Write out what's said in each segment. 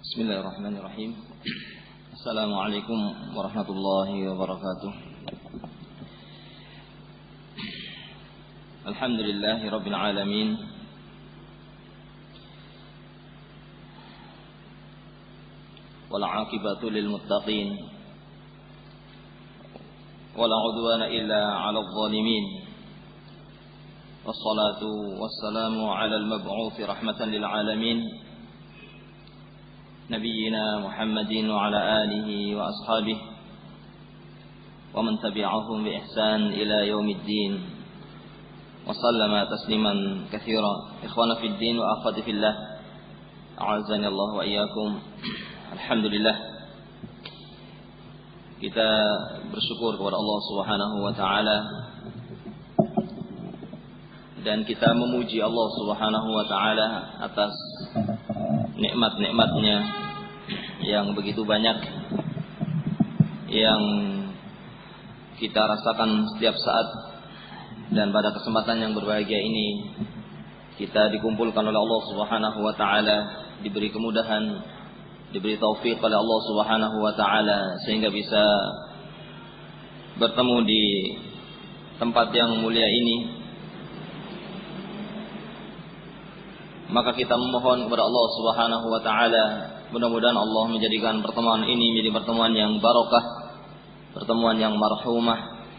Bismillahirrahmanirrahim. Assalamualaikum warahmatullahi wabarakatuh. Alhamdulillahi rabbil alamin. Wal 'aqibatu lil muttaqin. Wala 'udwana illa 'alal zalimin. Wassalatu wassalamu 'alal mab'uts rahmatan lil alamin. نبينا محمد وعلى آله وأصحابه ومن تبعهم بإحسان إلى يوم الدين وسلم تسليما كثيرا. إخوانا في الدين وأخواتي في الله أعزني الله وإياكم. Alhamdulillah, kita bersyukur kepada Allah Subhanahu wa taala dan kita memuji Allah Subhanahu wa taala atas nikmat-nikmatnya yang begitu banyak yang kita rasakan setiap saat. Dan pada kesempatan yang berbahagia ini kita dikumpulkan oleh Allah Subhanahu wa taala, diberi kemudahan, diberi taufik oleh Allah Subhanahu wa taala sehingga bisa bertemu di tempat yang mulia ini. Maka kita memohon kepada Allah Subhanahu wa taala, mudah-mudahan Allah menjadikan pertemuan ini menjadi pertemuan yang barakah, pertemuan yang marhumah,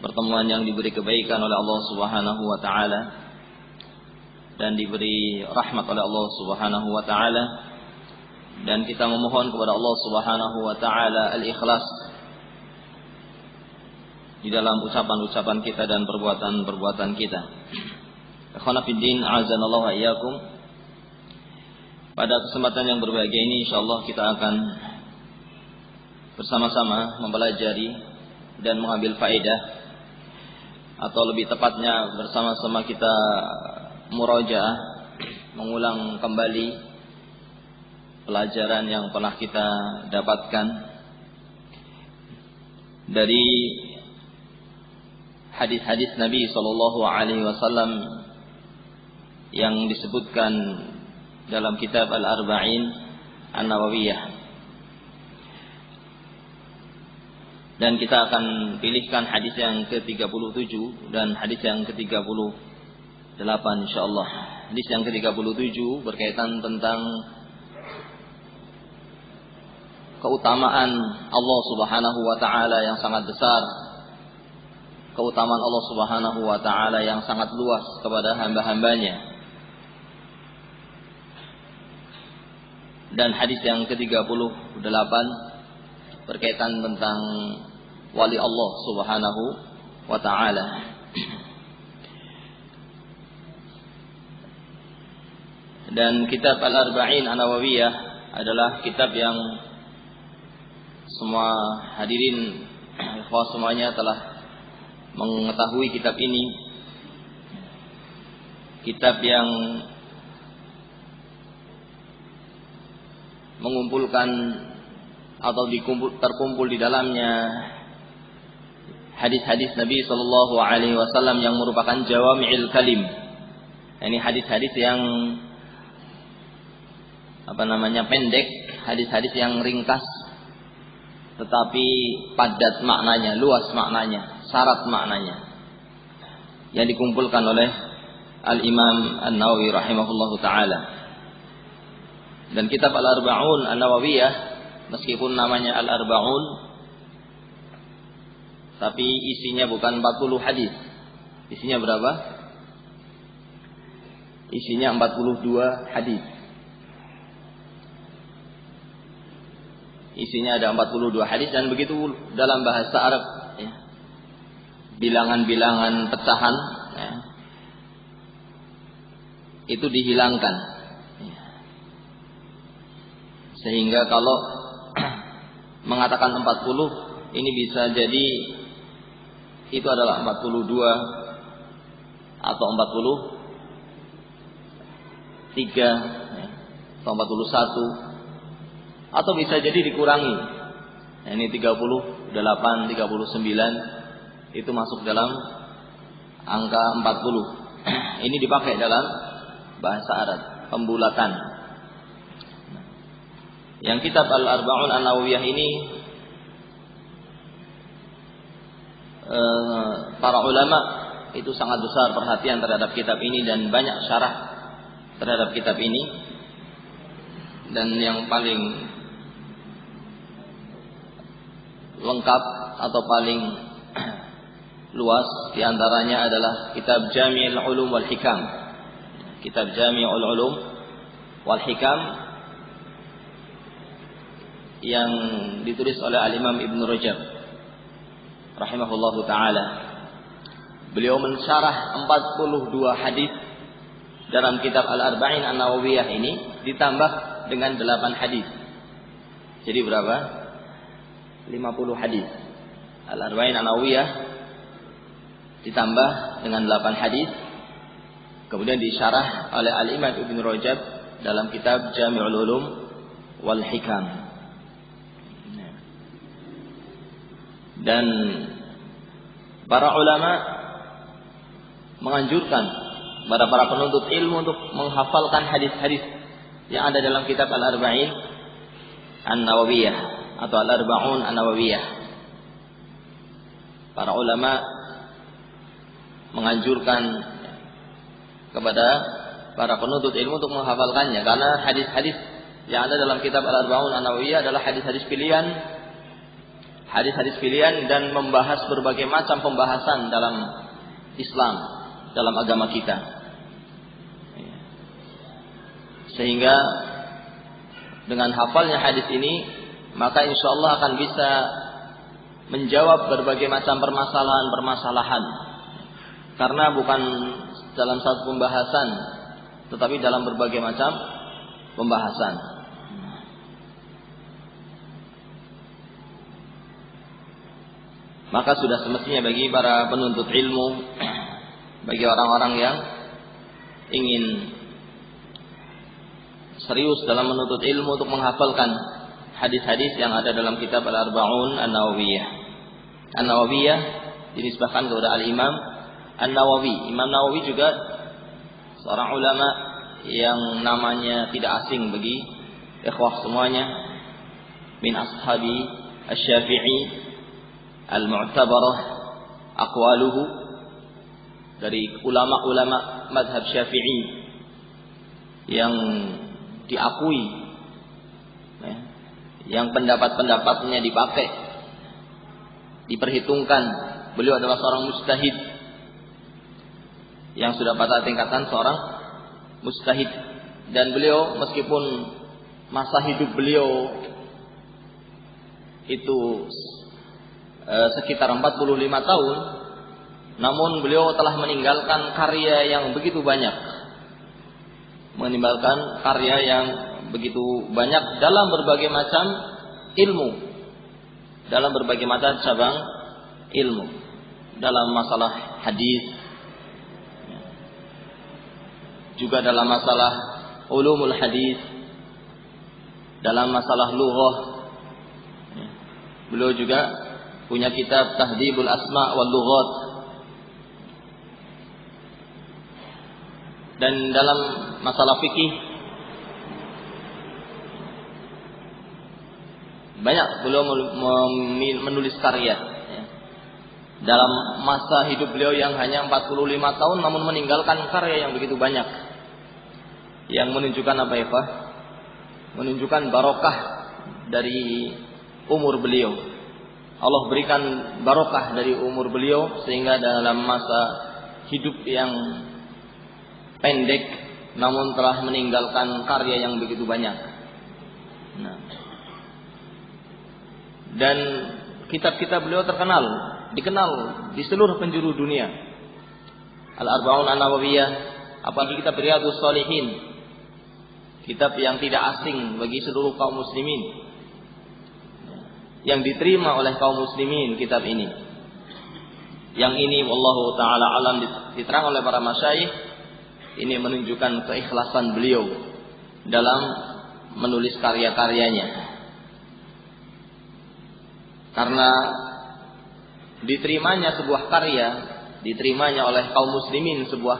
pertemuan yang diberi kebaikan oleh Allah Subhanahu wa taala dan diberi rahmat oleh Allah Subhanahu wa taala. Dan kita memohon kepada Allah Subhanahu wa taala al-ikhlas di dalam ucapan-ucapan kita dan perbuatan-perbuatan kita. Ikhwana fiddin, a'azanallahu wa iyyakum. Pada kesempatan yang berbahagia ini insyaallah kita akan bersama-sama mempelajari dan mengambil faedah, atau lebih tepatnya bersama-sama kita murajaah, mengulang kembali pelajaran yang pernah kita dapatkan dari hadis-hadis Nabi sallallahu alaihi wasallam yang disebutkan dalam kitab Al-Arba'in An-Nawawiyah. Dan kita akan pilihkan hadis yang ke-37 dan hadis yang ke-38 insyaallah. Hadis yang ke-37 berkaitan tentang keutamaan Allah Subhanahu wa taala yang sangat besar, keutamaan Allah Subhanahu wa taala yang sangat luas kepada hamba-hambanya. Dan hadis yang ke-38 berkaitan tentang wali Allah Subhanahu wa taala. Dan kitab Al-Arba'in An-Nawawiyah adalah kitab yang semua hadirin ikhwah semuanya telah mengetahui kitab ini. Kitab yang mengumpulkan atau terkumpul di dalamnya hadis-hadis Nabi sallallahu alaihi wasallam yang merupakan jawami'il kalim. Ini hadis-hadis yang pendek, hadis-hadis yang ringkas tetapi padat maknanya, luas maknanya, syarat maknanya, yang dikumpulkan oleh Al-Imam An-Nawawi rahimahullahu taala. Dan kitab Al-Arba'un An-Nawawiyah, meskipun namanya Al-Arba'un, tapi isinya bukan 40 hadis. Isinya berapa? Isinya 42 hadis. Isinya ada 42 hadis, dan begitu dalam bahasa Arab ya, bilangan-bilangan pecahan ya, itu dihilangkan. Sehingga kalau mengatakan 40, ini bisa jadi itu adalah 42 atau 43 atau 41, atau bisa jadi dikurangi. Nah, ini 38, 39 itu masuk dalam angka 40. Ini dipakai dalam bahasa Arab, pembulatan. Yang kitab Al-Arba'un An-Nawawiyah ini para ulama itu sangat besar perhatian terhadap kitab ini dan banyak syarah terhadap kitab ini. Dan yang paling lengkap atau paling luas diantaranya adalah kitab Jami'ul Ulum wal Hikam. Kitab Jami'ul Ulum wal Hikam yang ditulis oleh Al-Imam Ibn Rajab rahimahullahu ta'ala. Beliau mensyarah 42 hadis dalam kitab Al-Arba'in An-Nawawiyah ini, ditambah dengan 8 hadis. Jadi berapa? 50 hadis. Al-Arba'in An-Nawawiyah ditambah dengan 8 hadis, kemudian disyarah oleh Al-Imam Ibn Rajab dalam kitab Jami'ul Ulum wal Hikam. Dan para ulama menganjurkan kepada para penuntut ilmu untuk menghafalkan hadis-hadis yang ada dalam kitab Al-Arba'in An-Nawawiyah atau Al-Arba'un An-Nawawiyah. Para ulama menganjurkan kepada para penuntut ilmu untuk menghafalkannya, karena hadis-hadis yang ada dalam kitab Al-Arba'un An-Nawawiyah adalah hadis-hadis pilihan. Hadis-hadis pilihan dan membahas berbagai macam pembahasan dalam Islam, dalam agama kita. Sehingga dengan hafalnya hadis ini, maka insya Allah akan bisa menjawab berbagai macam permasalahan-permasalahan. Karena bukan dalam satu pembahasan, tetapi dalam berbagai macam pembahasan. Maka sudah semestinya bagi para penuntut ilmu, bagi orang-orang yang ingin serius dalam menuntut ilmu untuk menghafalkan hadis-hadis yang ada dalam kitab Al-Arba'un An-Nawawiyah. An-Nawawiyah dinisbahkan kepada Al-Imam An-Nawawi. Imam Nawawi juga seorang ulama yang namanya tidak asing bagi ikhwah semuanya, min ashabi Asy-Syafi'i al-mu'tabarah aqwaluhu, dari ulama-ulama mazhab Syafi'i yang diakui, yang pendapat-pendapatnya dipakai, diperhitungkan. Beliau adalah seorang mujtahid yang sudah pada tingkatan seorang mujtahid, dan beliau meskipun masa hidup beliau itu sekitar 45 tahun, namun beliau telah meninggalkan karya yang begitu banyak. Meninggalkan karya yang begitu banyak dalam berbagai macam ilmu, dalam berbagai macam cabang ilmu, dalam masalah hadis, juga dalam masalah ulumul hadis, dalam masalah lughah. Beliau juga punya kitab Tahdhibul Asma' wal Lughat. Dan dalam masalah fikih banyak beliau menulis karya. Dalam masa hidup beliau yang hanya 45 tahun, namun meninggalkan karya yang begitu banyak, yang menunjukkan apa ya Pak? Menunjukkan barokah dari umur beliau. Allah berikan barokah dari umur beliau, sehingga dalam masa hidup yang pendek namun telah meninggalkan karya yang begitu banyak. Dan kitab-kitab beliau dikenal di seluruh penjuru dunia. Al-Arba'un An-Nawawiyah, apalagi kitab Riyadhus Shalihin, kitab yang tidak asing bagi seluruh kaum muslimin, yang diterima oleh kaum muslimin kitab ini. Yang ini wallahu taala alam diterang oleh para masyayikh, ini menunjukkan keikhlasan beliau dalam menulis karya-karyanya. Karena diterimanya sebuah karya, diterimanya oleh kaum muslimin sebuah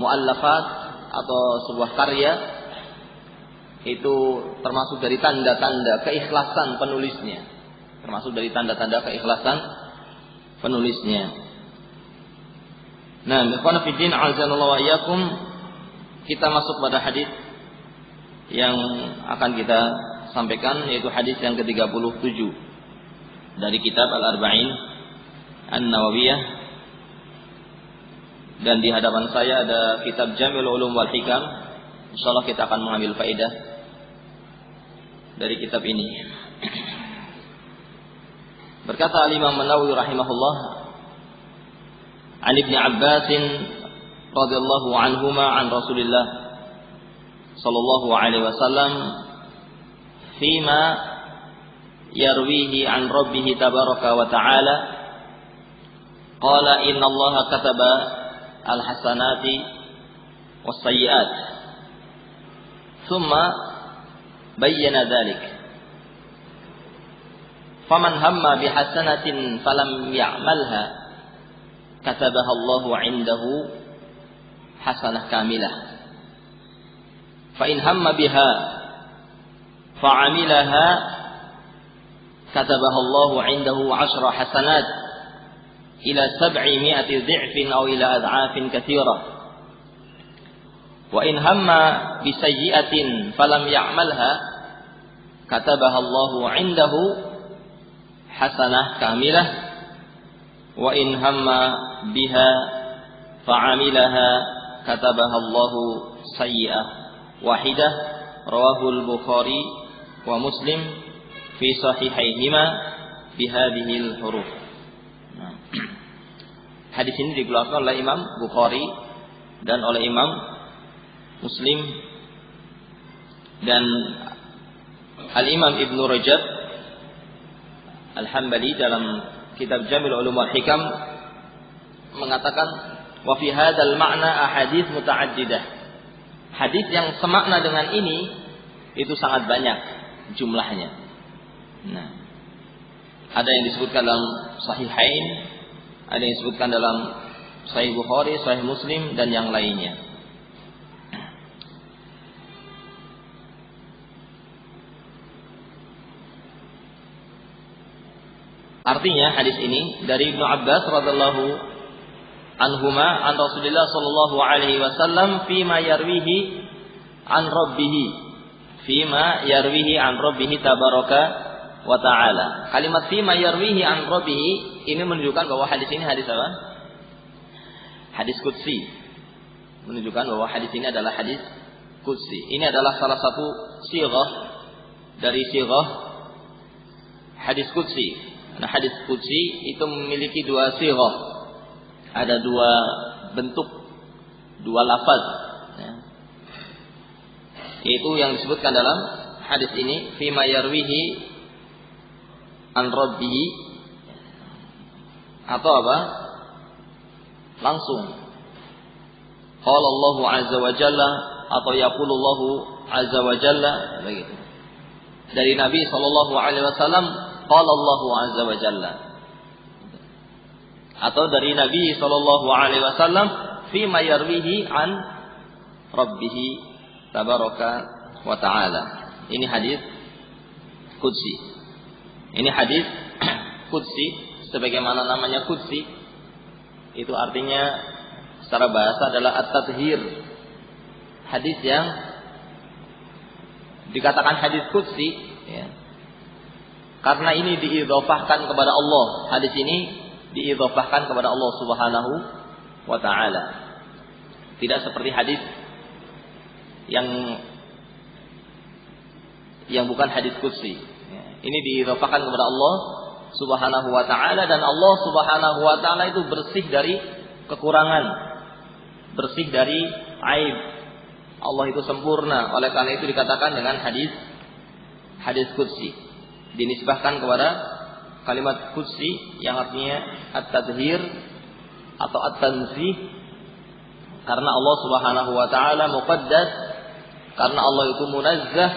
muallafat atau sebuah karya, itu termasuk dari tanda-tanda keikhlasan penulisnya. Termasuk dari tanda-tanda keikhlasan penulisnya. Nah, ikhwan fillah azanallahu wa iyyakum, kita masuk pada hadis yang akan kita sampaikan, yaitu hadis yang ke-37 dari kitab Al-Arba'in An-Nawawiyah. Dan di hadapan saya ada kitab Jami'ul Ulum wal Hikam. Insyaallah kita akan mengambil faedah dari kitab ini. Berkata Al-Imam An-Nawawi rahimahullah, An Ibn Abbas radhiyallahu anhuma an Rasulillah sallallahu alaihi wasallam fima yarwihi an Rabbih tabaraka wa ta'ala qala inna Allah kataba al-hasanati was-sayyi'at thumma bayyana dhalik faman hamma bihasanatin falam ya'malha katabaha Allahu 'indahu hasanah kamilah fa in hamma biha fa'amilaha katabaha Allahu 'indahu 10 hasanat ila 700 dhi'fin aw ila ad'afin katsirah wa in hamma bisayyi'atin falam ya'malha katabaha Allahu 'indahu hasanah kamilah wa in hamma biha fa'amilaha katabaha Allahu sayyi'ah wahidah. Rawahul Bukhari wa Muslim fi sahihaihima bihadhil huruf. Nah, hadis ini dikeluarkan oleh Imam Bukhari dan oleh Imam Muslim, dan Al-Imam Ibnu Rajab Al-Hambali dalam kitab Jami'ul Ulum wal Hikam mengatakan wa fi hadzal ma'na ahadits muta'addidah. Hadis yang semakna dengan ini itu sangat banyak jumlahnya. Nah, ada yang disebutkan dalam Sahihain, ada yang disebutkan dalam Sahih Bukhari, Sahih Muslim, dan yang lainnya. Artinya hadis ini dari Ibnu Abbas radhiyallahu anhuma an Rasulillah sallallahu alaihi wasallam fima yarwihi an rabbih tabaraka wa ta'ala. Kalimat fima yarwihi an rabbih ini menunjukkan bahwa hadis ini hadis apa? Hadis qudsi. Menunjukkan bahwa hadis ini adalah hadis qudsi. Ini adalah salah satu sighah dari sighah hadis qudsi. Nah, hadis qudsi itu memiliki dua sighah. Ada dua bentuk, dua lafaz, ya. Yaitu yang disebutkan dalam hadis ini fima yarwihi an rabbihi, atau apa? Langsung qala Allahu azza wa jalla, atau yaqulullahu azza wa jalla, begitu. Dari Nabi sallallahu alaihi wasallam qala Allahu azza wa jalla, atau dari Nabi sallallahu alaihi wasallam fima yarwihi an rabbih tabaraka wa ta'ala. Ini hadis qudsi. Ini hadis qudsi, sebagaimana namanya qudsi itu artinya secara bahasa adalah at-tathhir. Hadis yang dikatakan hadis qudsi, ya, karena ini diidhofahkan kepada Allah. Hadis ini diidhofahkan kepada Allah Subhanahu wa ta'ala. Tidak seperti hadis yang bukan hadis qudsi. Ini diidhofahkan kepada Allah Subhanahu wa ta'ala, dan Allah Subhanahu wa ta'ala itu bersih dari kekurangan, bersih dari aib. Allah itu sempurna. Oleh karena itu dikatakan dengan hadis qudsi. Dinisbahkan kepada kalimat qudsi yang artinya at-tadhhir atau at-tanzih, karena Allah Subhanahu wa ta'ala muqaddas, karena Allah itu munazzah,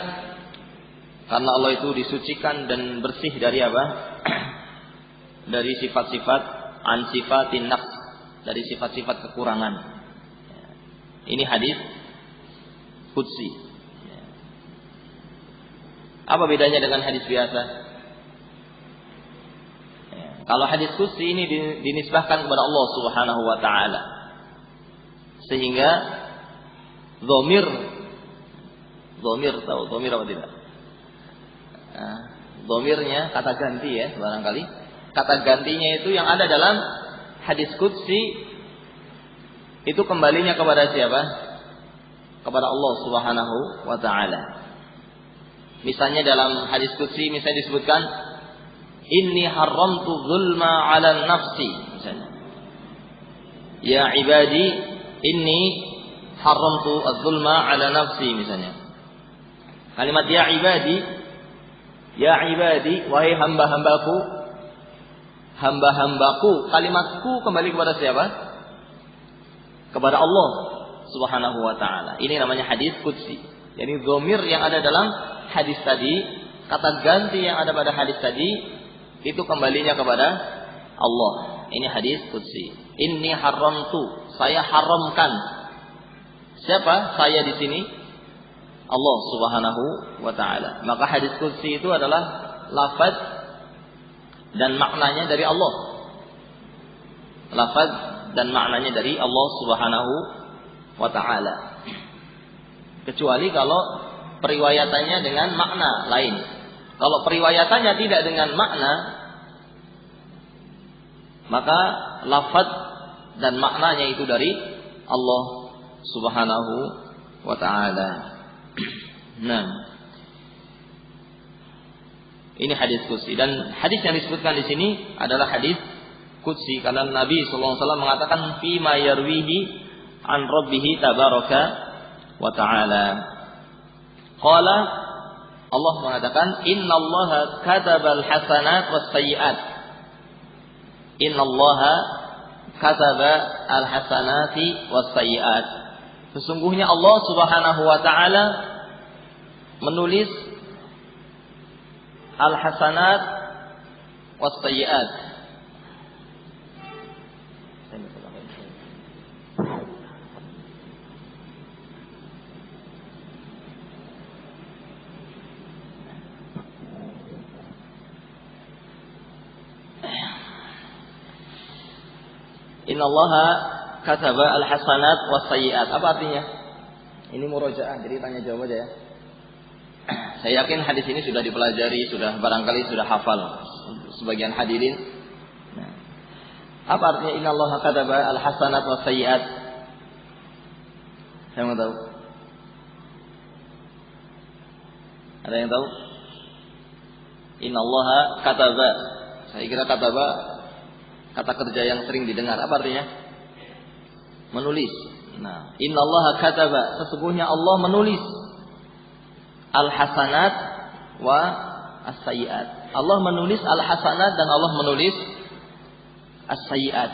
karena Allah itu disucikan dan bersih dari apa? Dari sifat-sifat an sifatin naqs, dari sifat-sifat kekurangan. Ini hadis qudsi. Apa bedanya dengan hadis biasa? Kalau hadis qudsi ini dinisbahkan kepada Allah Subhanahu wa taala. Sehingga dhamir tahu dhamir apa tidak? Dhamirnya kata ganti ya, barangkali. Kata gantinya itu yang ada dalam hadis qudsi itu kembalinya kepada siapa? Kepada Allah Subhanahu wa taala. Misalnya dalam hadis qudsi misalnya disebutkan inni haramtu zulma 'ala nafsi misalnya. Ya ibadi inni haramtu az-zulma 'ala nafsi misalnya. Kalimat ya ibadi, wahai hamba-hambaku, kalimatku kembali kepada siapa? Kepada Allah Subhanahu wa taala. Ini namanya hadis qudsi. Yani dhamir yang ada dalam hadis tadi, kata ganti yang ada pada hadis tadi itu kembalinya kepada Allah. Ini hadis qudsi. Inni haramtu, saya haramkan. Siapa saya di sini? Allah Subhanahu wa taala. Maka hadis qudsi itu adalah lafaz dan maknanya dari Allah. Lafaz dan maknanya dari Allah Subhanahu wa taala. Kecuali kalau periwayatannya dengan makna lain. Kalau periwayatannya tidak dengan makna, maka lafaz dan maknanya itu dari Allah Subhanahu wa taala. Nah, ini hadis qudsi dan hadis yang disebutkan di sini adalah hadis qudsi karena Nabi sallallahu alaihi wasallam mengatakan fi ma yarwihi an rabbih tabaraka wa taala. Qala Allah mengatakan innallaha katabal hasanat was sayyi'at. Innallaha kataba al hasanati was sayyi'at. Sesungguhnya Allah Subhanahu wa taala menulis al hasanat was sayyi'at. Innallaha kataba al-hasanat was-sayyi'at. Apa artinya? Ini murojaah, jadi tanya jawab aja ya. Saya yakin hadis ini sudah dipelajari, barangkali sudah hafal sebagian hadirin. Nah, apa artinya innallaha kataba al-hasanat was-sayyi'at? Saya mau tahu. Ada yang tahu? Innallaha kataba. Saya kira kataba kata kerja yang sering didengar. Apa artinya? Menulis. Nah, innallaha kataba, sesungguhnya Allah menulis al-hasanat wa as-sayyi'at. Allah menulis al-hasanat dan Allah menulis as-sayyi'at.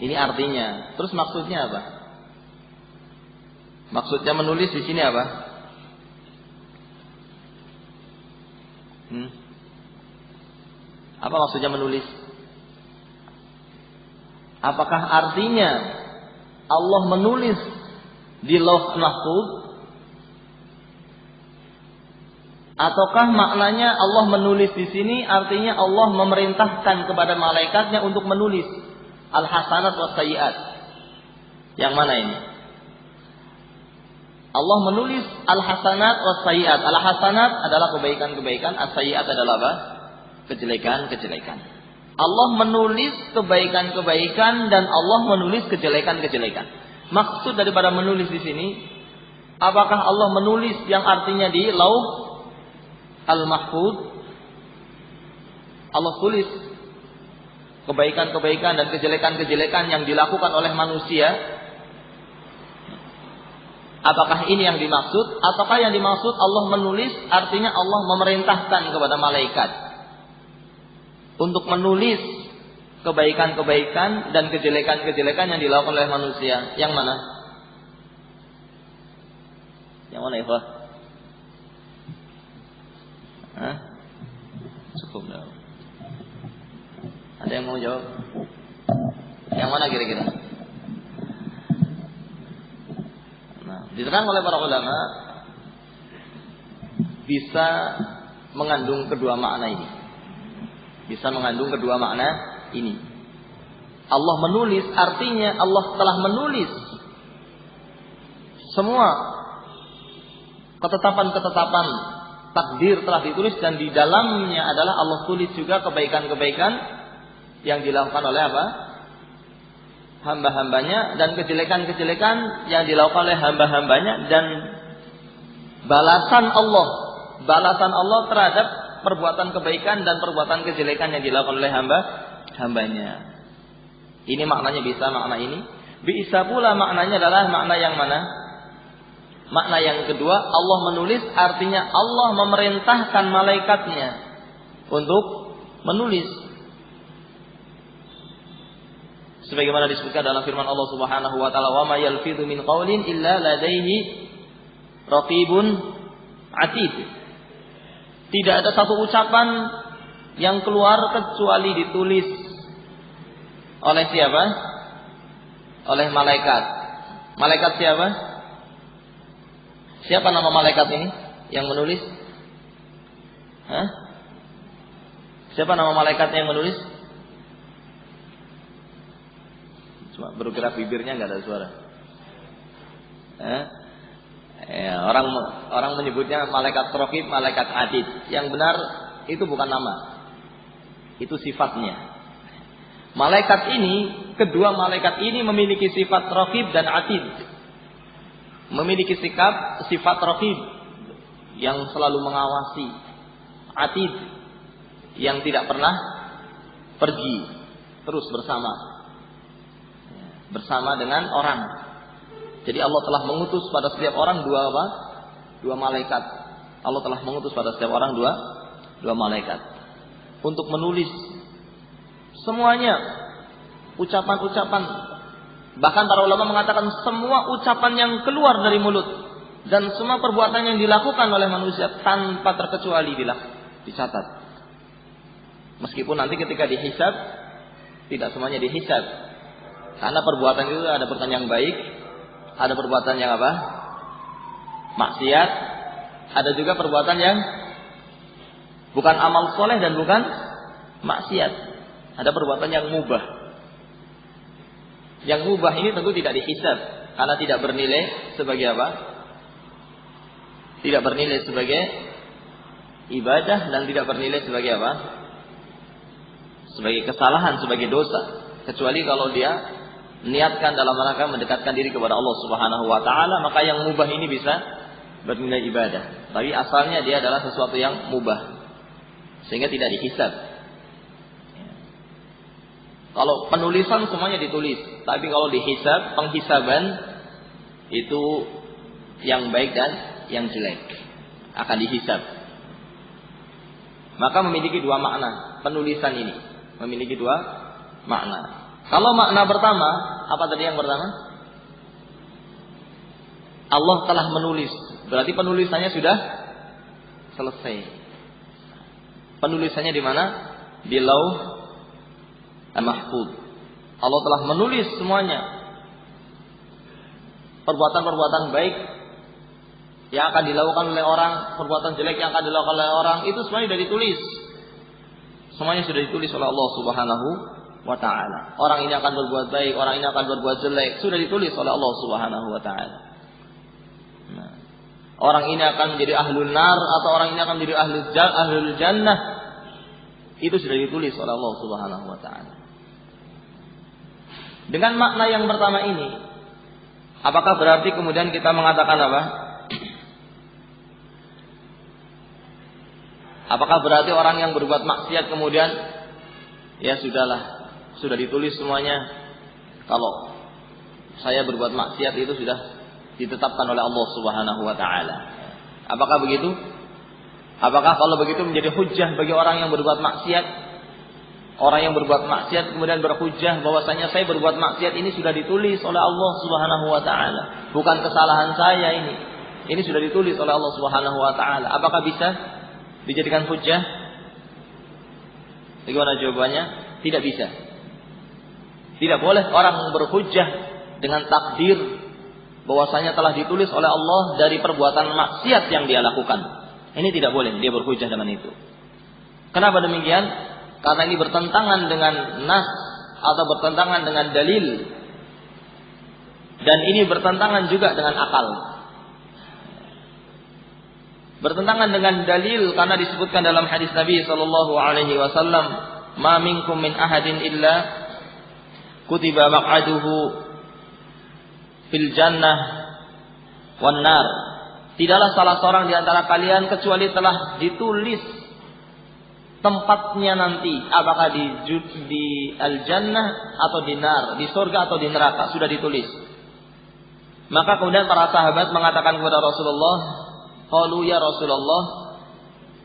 Ini artinya. Terus maksudnya apa? Maksudnya menulis di sini apa? Apa maksudnya menulis? Apakah artinya Allah menulis di Lauh Mahfuz? Ataukah maknanya Allah menulis di sini artinya Allah memerintahkan kepada malaikatnya untuk menulis al-hasanat was sayyi'at? Yang mana ini? Allah menulis al-hasanat was sayyi'at. Al-hasanat adalah kebaikan-kebaikan, as-sayyi'at adalah apa? Kejelekan-kejelekan. Allah menulis kebaikan-kebaikan dan Allah menulis kejelekan-kejelekan. Maksud daripada menulis di sini, apakah Allah menulis yang artinya di Lauh Al-Mahfuz? Allah tulis kebaikan-kebaikan dan kejelekan-kejelekan yang dilakukan oleh manusia. Apakah ini yang dimaksud? Ataukah yang dimaksud Allah menulis artinya Allah memerintahkan kepada malaikat untuk menulis kebaikan-kebaikan dan kejelekan-kejelekan yang dilakukan oleh manusia. Yang mana? Yang mana ya, Pak? Cukup dah. Ada yang mau jawab? Yang mana kira-kira? Nah, diterang oleh para ulama bisa mengandung kedua makna ini. Bisa mengandung kedua makna ini. Allah menulis artinya Allah telah menulis semua ketetapan-ketetapan takdir telah ditulis, dan di dalamnya adalah Allah tulis juga kebaikan-kebaikan yang dilakukan oleh apa? Hamba-hambanya, dan kejelekan-kejelekan yang dilakukan oleh hamba-hambanya, dan balasan Allah terhadap perbuatan kebaikan dan perbuatan kejelekan yang dilakukan oleh hambanya. Ini maknanya bisa, makna ini. Bisa pula maknanya adalah makna yang mana? Makna yang kedua, Allah menulis artinya Allah memerintahkan malaikatnya untuk menulis. Sebagaimana disebutkan dalam firman Allah Subhanahu wa taala, "Wa ma yalfidhu min qaulin illa ladaihi raqibun atid." Tidak ada satu ucapan yang keluar kecuali ditulis oleh siapa? Oleh malaikat. Malaikat siapa? Siapa nama malaikat ini yang menulis? Hah? Siapa nama malaikat yang menulis? Cuma bergerak bibirnya, nggak ada suara. Ya, orang menyebutnya malaikat raqib, malaikat atid. Yang benar itu bukan nama, itu sifatnya. Malaikat ini, kedua malaikat ini memiliki sifat raqib dan atid. Memiliki sifat raqib yang selalu mengawasi, atid yang tidak pernah pergi, terus bersama dengan orang. Jadi Allah telah mengutus pada setiap orang dua malaikat. Allah telah mengutus pada setiap orang dua malaikat untuk menulis semuanya, ucapan-ucapan. Bahkan para ulama mengatakan semua ucapan yang keluar dari mulut dan semua perbuatan yang dilakukan oleh manusia tanpa terkecuali dicatat. Meskipun nanti ketika dihisab tidak semuanya dihisab. Karena perbuatan itu ada perbuatan yang baik, ada perbuatan yang apa? Maksiat, ada juga perbuatan yang bukan amal soleh dan bukan maksiat. Ada perbuatan yang mubah. Yang mubah ini tentu tidak dihisab karena tidak bernilai sebagai apa? Tidak bernilai sebagai ibadah dan tidak bernilai sebagai apa? Sebagai kesalahan, sebagai dosa. Kecuali kalau dia niatkan dalam rangka mendekatkan diri kepada Allah Subhanahu wa taala, maka yang mubah ini bisa bernilai ibadah. Tapi asalnya dia adalah sesuatu yang mubah, sehingga tidak dihisab. Kalau penulisan semuanya ditulis, tapi kalau dihisab, penghisaban itu yang baik dan yang jelek akan dihisab. Maka memiliki dua makna penulisan ini, memiliki dua makna. Kalau makna pertama, apa tadi yang pertama? Allah telah menulis, berarti penulisannya sudah selesai. Penulisannya di mana? Di Lauh Mahfuz. Allah telah menulis semuanya. Perbuatan-perbuatan baik yang akan dilakukan oleh orang, perbuatan jelek yang akan dilakukan oleh orang, itu semuanya sudah ditulis. Semuanya sudah ditulis oleh Allah Subhanahu wa ta'ala. Orang ini akan berbuat baik, orang ini akan berbuat jelek, sudah ditulis oleh Allah Subhanahu wa ta'ala. Nah, orang ini akan menjadi ahlul nar atau orang ini akan menjadi ahlul jannah, itu sudah ditulis oleh Allah Subhanahu wa ta'ala. Dengan makna yang pertama ini, apakah berarti kemudian kita mengatakan apa? Apakah berarti orang yang berbuat maksiat kemudian ya sudahlah, sudah ditulis semuanya, kalau saya berbuat maksiat itu sudah ditetapkan oleh Allah Subhanahu wa taala. Apakah begitu? Apakah kalau begitu menjadi hujjah bagi orang yang berbuat maksiat? Orang yang berbuat maksiat kemudian berhujjah bahwasanya saya berbuat maksiat ini sudah ditulis oleh Allah Subhanahu wa taala. Bukan kesalahan saya ini. Ini sudah ditulis oleh Allah Subhanahu wa taala. Apakah bisa dijadikan hujjah? Bagaimana jawabannya? Tidak bisa. Tidak boleh orang berhujjah dengan takdir bahwasanya telah ditulis oleh Allah dari perbuatan maksiat yang dia lakukan. Ini tidak boleh dia berhujjah dengan itu. Kenapa demikian? Karena ini bertentangan dengan nas atau bertentangan dengan dalil. Dan ini bertentangan juga dengan akal. Bertentangan dengan dalil karena disebutkan dalam hadis Nabi sallallahu alaihi wasallam, "Ma minkum min ahadin illa kutiba maq'aduhu fil jannah wan nar." Tidaklah salah seorang di antara kalian kecuali telah ditulis tempatnya nanti, apakah di al-jannah atau di nar, di surga atau di neraka, sudah ditulis. Maka kemudian para sahabat mengatakan kepada Rasulullah, qalu ya Rasulullah,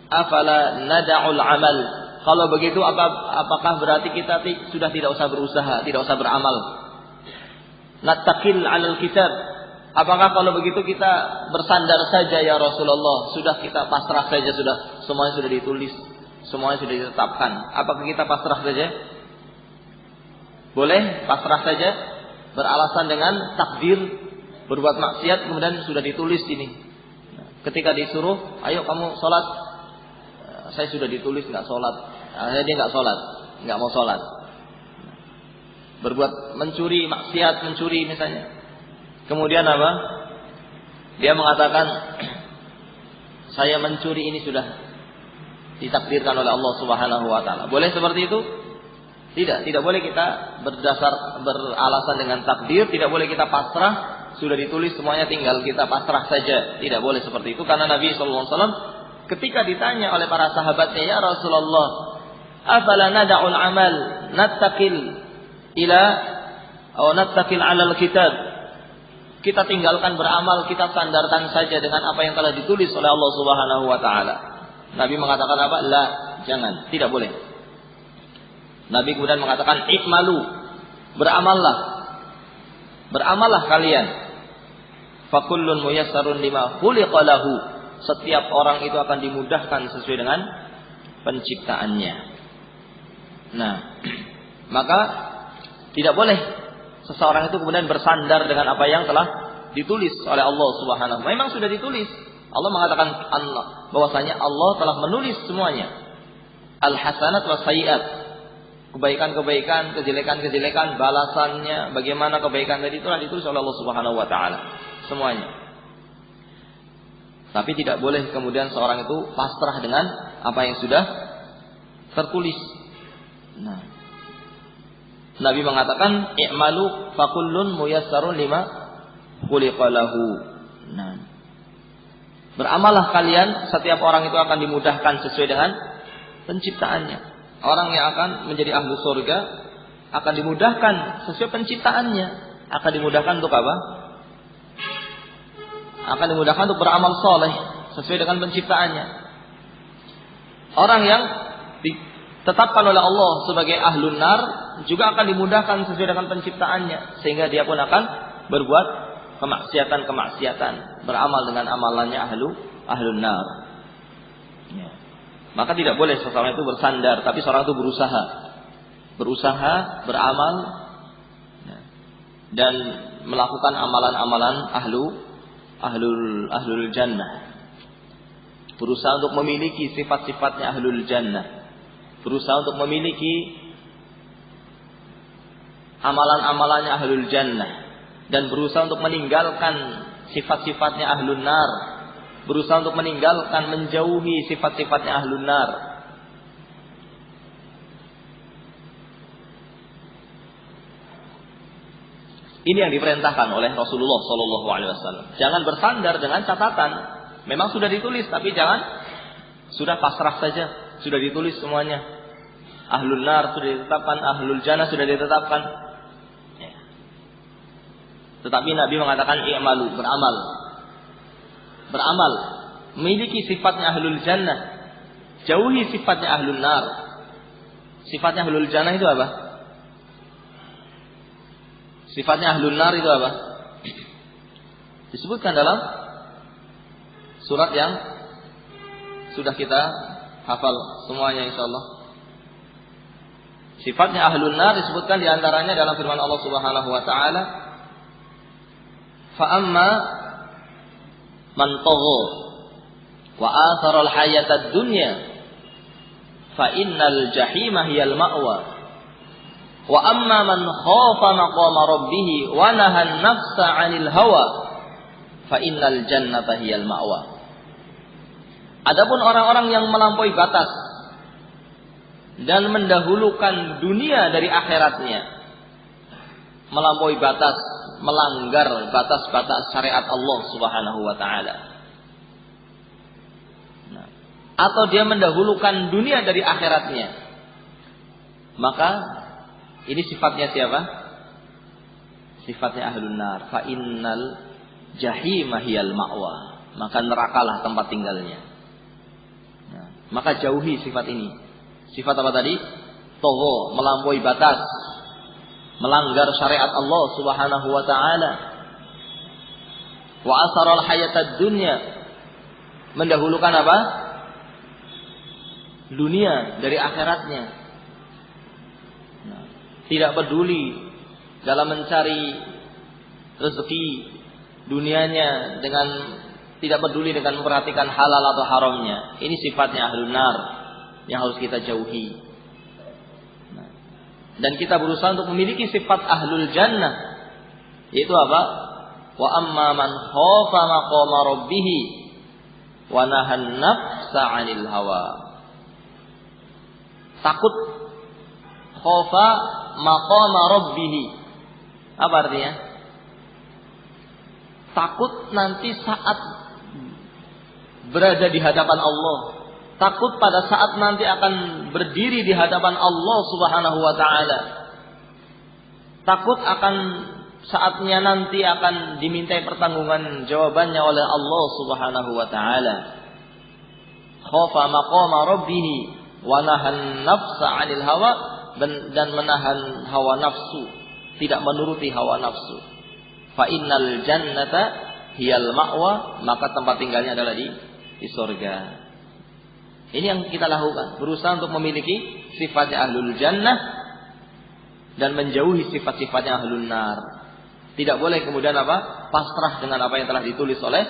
afala nada'ul amal? Kalau begitu apakah berarti kita sudah tidak usah berusaha, tidak usah beramal? Nattaqil 'alal kitab. Apakah kalau begitu kita bersandar saja ya Rasulullah? Sudah kita pasrah saja, sudah semuanya sudah ditulis, semuanya sudah ditetapkan. Apakah kita pasrah saja? Boleh pasrah saja beralasan dengan takdir, berbuat maksiat kemudian sudah ditulis ini. Ketika disuruh, ayo kamu sholat, saya sudah ditulis nggak sholat, dia nggak sholat, nggak mau sholat. Berbuat mencuri, maksiat mencuri misalnya. Kemudian apa? Dia mengatakan, saya mencuri ini sudah ditakdirkan oleh Allah Subhanahu wa taala. Boleh seperti itu? Tidak boleh kita beralasan dengan takdir, tidak boleh kita pasrah, sudah ditulis semuanya tinggal kita pasrah saja. Tidak boleh seperti itu karena Nabi sallallahu alaihi wasallam ketika ditanya oleh para sahabatnya, "Ya Rasulullah, afala nada'ul amal nattaqil ila atau nattaqil 'alal kitab?" Kita tinggalkan beramal, kita sandarkan saja dengan apa yang telah ditulis oleh Allah Subhanahu wa taala. Nabi mengatakan apa? La, jangan, tidak boleh. Nabi kemudian mengatakan, "I'malu, beramallah. Beramallah kalian. Fakullun muyassarun lima khuliqa lahu." Setiap orang itu akan dimudahkan sesuai dengan penciptaannya. Nah, maka tidak boleh seseorang itu kemudian bersandar dengan apa yang telah ditulis oleh Allah Subhanahu. Memang sudah ditulis. Allah mengatakan bahwasanya Allah telah menulis semuanya. Al-hasanat was sayyi'at. Kebaikan-kebaikan, kejelekan-kejelekan, balasannya, bagaimana kebaikan tadi telah ditulis oleh Allah Subhanahu wa taala. Semuanya. Tapi tidak boleh kemudian seorang itu pasrah dengan apa yang sudah tertulis. Nah, Nabi mengatakan, "I'malu fakullun muyassarun lima khuliqa lahu." Nah, beramallah kalian, setiap orang itu akan dimudahkan sesuai dengan penciptaannya. Orang yang akan menjadi ahli surga akan dimudahkan sesuai penciptaannya. Akan dimudahkan untuk apa? Akan dimudahkan untuk beramal soleh sesuai dengan penciptaannya. Orang yang ditetapkan oleh Allah sebagai ahlun nar juga akan dimudahkan sesuai dengan penciptaannya, sehingga dia pun akan berbuat kemaksiatan, beramal dengan amalannya ahlun nar. Ya. Maka tidak boleh seseorang itu bersandar, tapi seorang itu berusaha beramal, ya, dan melakukan amalan-amalan ahlul jannah. Berusaha untuk memiliki sifat-sifatnya ahlul jannah. Berusaha untuk memiliki amalan-amalannya ahlul jannah, dan berusaha untuk meninggalkan sifat-sifatnya ahlun nar, berusaha untuk meninggalkan, menjauhi sifat-sifatnya ahlun nar. Ini yang diperintahkan oleh Rasulullah SAW. Jangan bersandar dengan catatan. Memang sudah ditulis, tapi jangan sudah pasrah saja, sudah ditulis semuanya. Ahlul nar sudah ditetapkan, ahlul jannah sudah ditetapkan. Tetapi Nabi mengatakan i'malu, beramal, memiliki sifatnya ahlul jannah, jauhi sifatnya ahlul nar. Sifatnya ahlul jannah itu apa? Sifatnya ahlul nar itu apa? Disebutkan dalam surat yang sudah kita hafal semuanya insyaallah. Sifatnya ahlul nar disebutkan diantaranya dalam firman Allah Subhanahu wa taala, "Fa amma man tagha wa atharal hayatad dunya fa innal jahima hiyal ma'wa wa amma man khafa maqama rabbih wa nahan nafsa 'anil hawa fa innal jannata hiyal ma'wa. Adapun orang-orang yang melampaui batas dan mendahulukan dunia dari akhiratnya, melampaui batas, melanggar batas-batas syariat Allah Subhanahu wa taala. Atau dia mendahulukan dunia dari akhiratnya, maka ini sifatnya siapa? Sifatnya ahlun nar. Fa innal jahima hiyal ma'wa. Maka nerakalah tempat tinggalnya. Maka jauhi sifat ini. Sifat apa tadi? Togho, melampaui batas, melanggar syariat Allah Subhanahu wa taala. Wa asaral hayatad dunya, mendahulukan apa? Dunia dari akhiratnya. Tidak peduli dalam mencari rezeki dunianya, dengan tidak peduli dengan memperhatikan halal atau haramnya. Ini sifatnya ahlun nar yang harus kita jauhi. Dan kita berusaha untuk memiliki sifat ahlul jannah, yaitu apa? Wa amma man khafa maqama rabbih wa nahan nafsa 'anil hawa. Takut, khafa maqama rabbih. Apa artinya? Takut nanti saat berada di hadapan Allah. Takut pada saat nanti akan berdiri di hadapan Allah Subhanahu wa taala. Takut akan saatnya nanti akan dimintai pertanggungan jawabannya oleh Allah Subhanahu wa taala. Khafa maqama rabbih wa nahan nafsa 'anil hawa, dan menahan hawa nafsu, tidak menuruti hawa nafsu. Fa innal jannata hiyal ma'wa, maka tempat tinggalnya adalah di surga. Ini yang kita lakukan, berusaha untuk memiliki sifatnya ahlul jannah dan menjauhi sifat-sifatnya ahlun nar. Tidak boleh kemudian apa? Pasrah dengan apa yang telah ditulis oleh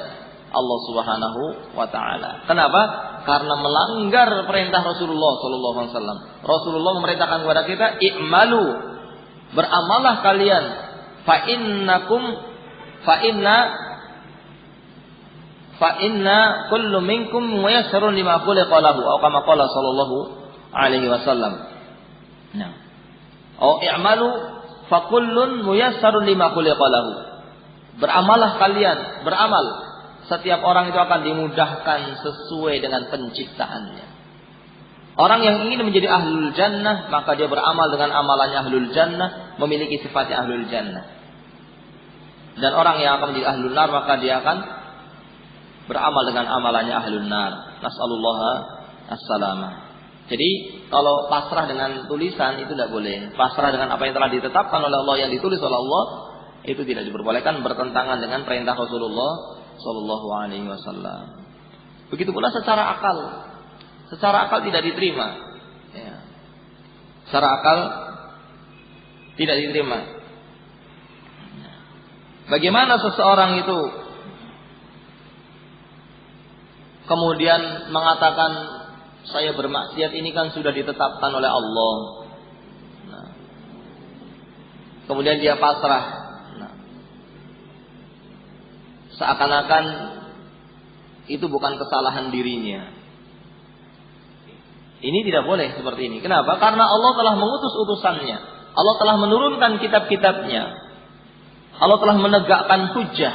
Allah Subhanahu wa taala. Kenapa? Karena melanggar perintah Rasulullah sallallahu alaihi wasallam. Rasulullah memerintahkan kepada kita, i'malu, beramalah kalian, fa inna kullu minkum muyassarun lima khuliqa lahu, atau kama qala sallallahu alaihi wasallam. Nah. I'malu fa kullun muyassarun lima khuliqa lahu. Beramalah kalian, beramal. Setiap orang itu akan dimudahkan sesuai dengan penciptaannya. Orang yang ingin menjadi ahlul jannah, maka dia beramal dengan amalannya ahlul jannah, memiliki sifatnya ahlul jannah. Dan orang yang akan menjadi ahlul nar, maka dia akan beramal dengan amalannya ahlul nar. Nas'alullah as-salamah. Jadi kalau pasrah dengan tulisan itu tidak boleh. Pasrah dengan apa yang telah ditetapkan oleh Allah, yang ditulis oleh Allah, itu tidak diperbolehkan, bertentangan dengan perintah Rasulullah sallallahu alaihi wasallam. Begitu pula secara akal. Secara akal tidak diterima. Ya. Secara akal tidak diterima. Bagaimana seseorang itu kemudian mengatakan, saya bermaksiat ini kan sudah ditetapkan oleh Allah. Nah, kemudian dia pasrah. Seakan-akan itu bukan kesalahan dirinya. Ini tidak boleh seperti ini. Kenapa? Karena Allah telah mengutus utusannya. Allah telah menurunkan kitab-kitabnya. Allah telah menegakkan hujjah.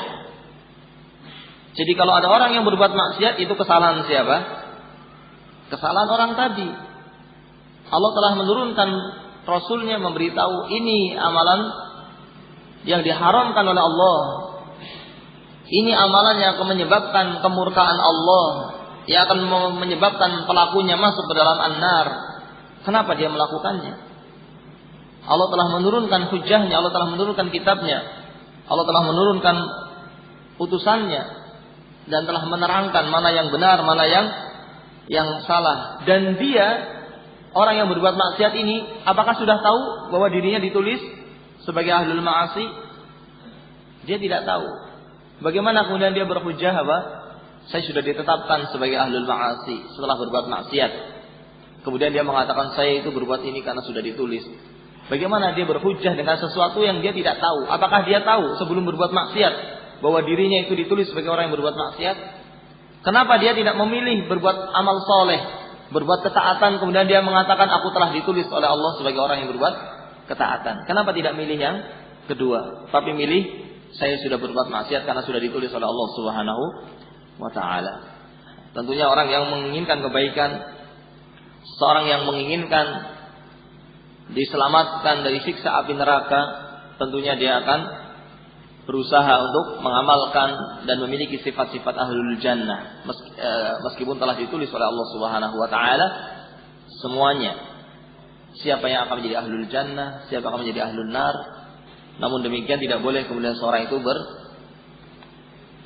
Jadi kalau ada orang yang berbuat maksiat, itu kesalahan siapa? Kesalahan orang tadi. Allah telah menurunkan Rasulnya, memberitahu ini amalan yang diharamkan oleh Allah. Ini amalan yang akan menyebabkan kemurkaan Allah, yang akan menyebabkan pelakunya masuk ke dalam an-nar. Kenapa dia melakukannya? Allah telah menurunkan hujjahnya, Allah telah menurunkan kitabnya, Allah telah menurunkan utusannya, dan telah menerangkan mana yang benar, mana yang salah. Dan dia, orang yang berbuat maksiat ini, apakah sudah tahu bahwa dirinya ditulis sebagai ahlul ma'asi? Dia tidak tahu. Bagaimana kemudian dia berhujjah apa? saya sudah ditetapkan sebagai ahlul ma'asi setelah berbuat maksiat. Kemudian dia mengatakan saya itu berbuat ini karena sudah ditulis. Bagaimana dia berhujjah dengan sesuatu yang dia tidak tahu? Apakah dia tahu sebelum berbuat maksiat bahwa dirinya itu ditulis sebagai orang yang berbuat maksiat? Kenapa dia tidak memilih berbuat amal soleh, berbuat ketaatan, kemudian dia mengatakan aku telah ditulis oleh Allah sebagai orang yang berbuat ketaatan? Kenapa tidak milih yang kedua, tapi milih saya sudah berbuat maksiat karena sudah ditulis oleh Allah Subhanahu wa ta'ala? Tentunya orang yang menginginkan kebaikan, seorang yang menginginkan diselamatkan dari siksa api neraka, tentunya dia akan berusaha untuk mengamalkan dan memiliki sifat-sifat ahlul jannah, meskipun telah ditulis oleh Allah Subhanahu wa ta'ala semuanya, siapa yang akan menjadi ahlul jannah, siapa yang akan menjadi ahlul nar. Namun demikian tidak boleh kemudian seorang itu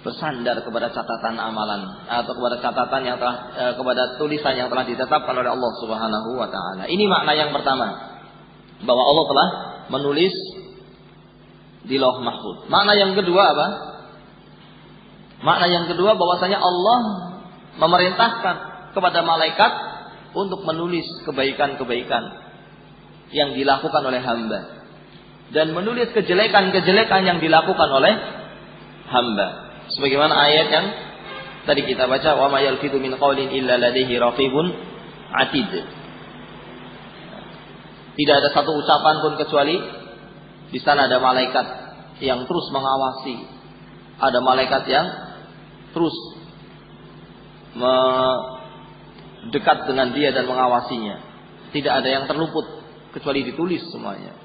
bersandar kepada catatan amalan atau kepada catatan yang telah kepada tulisan yang telah ditetapkan oleh Allah Subhanahu wa ta'ala. Ini makna yang pertama, bahwa Allah telah menulis di Lauh Mahfuz. Makna yang kedua apa? Makna yang kedua bahwasanya Allah memerintahkan kepada malaikat untuk menulis kebaikan-kebaikan yang dilakukan oleh hamba dan menulis kejelekan-kejelekan yang dilakukan oleh hamba. Sebagaimana ayat yang tadi kita baca, wa may yalfidu min qaulin illa ladaihi raqibun atid. Tidak ada satu ucapan pun kecuali di sana ada malaikat yang terus mengawasi. Ada malaikat yang terus dekat dengan dia dan mengawasinya. Tidak ada yang terluput kecuali ditulis semuanya.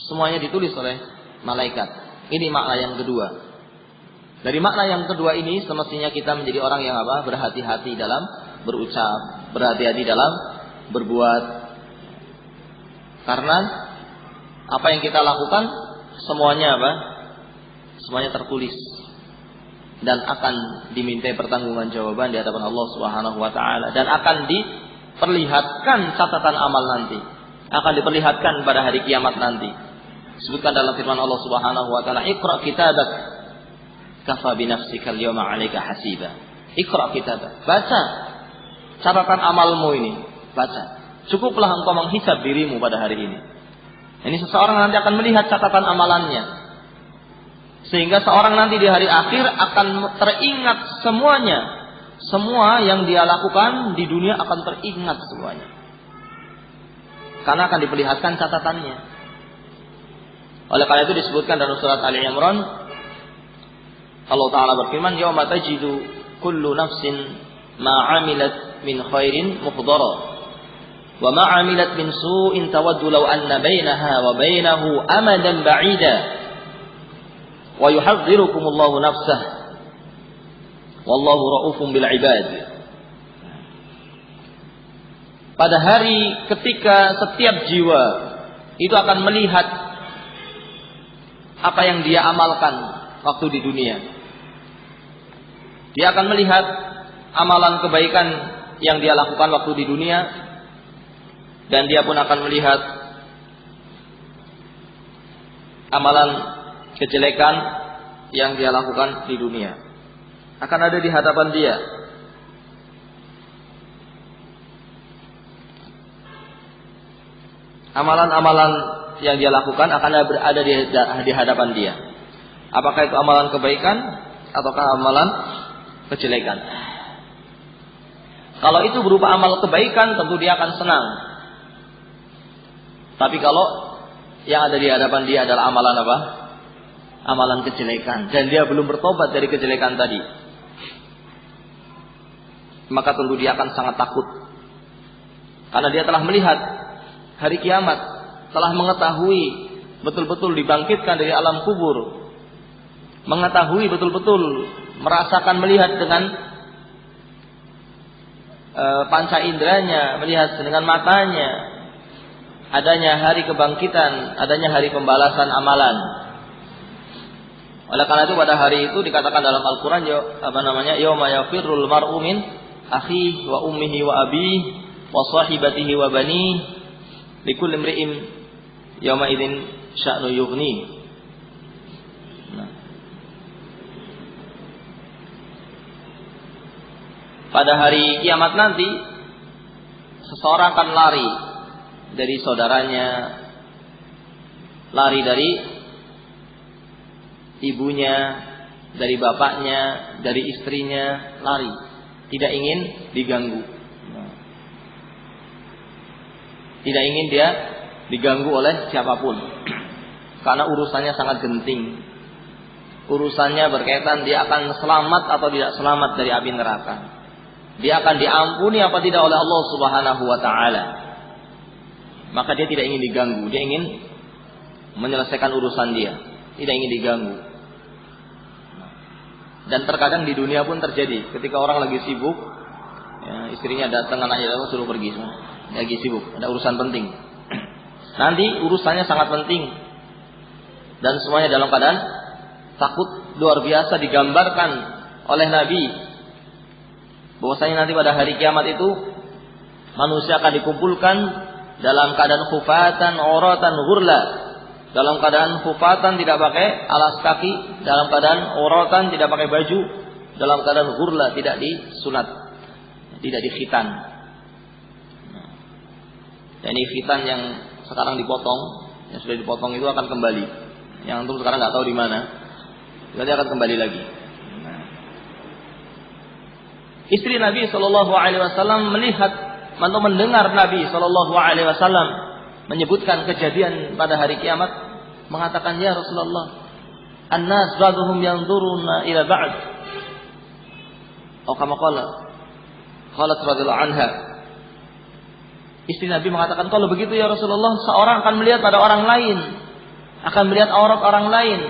Semuanya ditulis oleh malaikat. Ini makna yang kedua. Dari makna yang kedua ini semestinya kita menjadi orang yang apa? Berhati-hati dalam berucap, berhati-hati dalam berbuat. Karena apa yang kita lakukan semuanya apa? Semuanya tertulis dan akan dimintai pertanggungjawaban di hadapan Allah Subhanahu wa taala, dan akan diperlihatkan catatan amal nanti. Akan diperlihatkan pada hari kiamat nanti. Sebutkan dalam firman Allah Subhanahu wa taala, "Iqra kitabak kafa bi nafsika al-yawma 'alaika hasiba." Iqra kitabak. Baca catatan amalmu ini, baca. Cukuplah engkau menghisab dirimu pada hari ini. Ini seseorang nanti akan melihat catatan amalannya. Sehingga seorang nanti di hari akhir akan teringat semuanya. Semua yang dia lakukan di dunia akan teringat semuanya. Karena akan diperlihatkan catatannya. Oleh karena itu disebutkan dalam surat Ali Imran, Allah Ta'ala berfirman, "Yauma tajidu kullu nafsin ma 'amilat min khairin muhdara, wa ma 'amilat min su'in tawaddu law anna bainaha wa bainahu amadan ba'ida, wa yuhadzirukumullahu nafsah, wallahu ra'ufun bil 'ibad." Pada hari ketika setiap jiwa itu akan melihat apa yang dia amalkan waktu di dunia. Dia akan melihat amalan kebaikan yang dia lakukan waktu di dunia, dan dia pun akan melihat amalan kejelekan yang dia lakukan di dunia. Akan ada di hadapan dia. Amalan-amalan yang dia lakukan akan berada di hadapan dia. Apakah itu amalan kebaikan ataukah amalan kejelekan? Kalau itu berupa amal kebaikan, tentu dia akan senang. Tapi kalau yang ada di hadapan dia adalah amalan apa? Amalan kejelekan, dan dia belum bertobat dari kejelekan tadi, maka tentu dia akan sangat takut. Karena dia telah melihat hari kiamat, telah mengetahui betul-betul dibangkitkan dari alam kubur, mengetahui betul-betul, merasakan, melihat dengan panca inderanya, melihat dengan matanya adanya hari kebangkitan, adanya hari pembalasan amalan. Oleh karena itu pada hari itu dikatakan dalam Al-Quran, yauma yafirrul mar'u min akhihi wa ummihi wa abihi wa sahibatihi wa banihi likulli imri'in yauma idzin sya'nu yughni. pada hari kiamat nanti seseorang akan lari dari saudaranya, lari dari ibunya, dari bapaknya, dari istrinya, lari, tidak ingin diganggu. Tidak ingin dia diganggu oleh siapapun. Karena urusannya sangat genting. Urusannya berkaitan dia akan selamat atau tidak selamat dari api neraka. Dia akan diampuni apa tidak oleh Allah Subhanahu wa taala. Maka dia tidak ingin diganggu, dia ingin menyelesaikan urusan dia, tidak ingin diganggu. Dan terkadang di dunia pun terjadi, ketika orang lagi sibuk, ya, istrinya datang, anaknya datang, suruh pergi semua. Lagi sibuk, ada urusan penting. Nanti urusannya sangat penting. Dan semuanya dalam keadaan takut luar biasa digambarkan oleh Nabi. Bahwasanya nanti pada hari kiamat itu manusia akan dikumpulkan dalam keadaan khufatan, uratan, ghurla. Dalam keadaan khufatan tidak pakai alas kaki, dalam keadaan uratan tidak pakai baju, dalam keadaan ghurla tidak disunat, tidak dikhitan. Dan ini khitan yang sekarang dipotong, yang sudah dipotong itu akan kembali. Yang antum sekarang nggak tahu di mana, nanti akan kembali lagi. Istri Nabi Shallallahu Alaihi Wasallam melihat atau mendengar Nabi Shallallahu Alaihi Wasallam menyebutkan kejadian pada hari kiamat, mengatakan, ya Rasulullah, an-nas ba'dhum yanzuruna ila ba'd. Atau kama qalat radhiyallahu anha. Istri Nabi mengatakan, kalau begitu ya Rasulullah, seorang akan melihat pada orang lain, akan melihat aurat orang lain.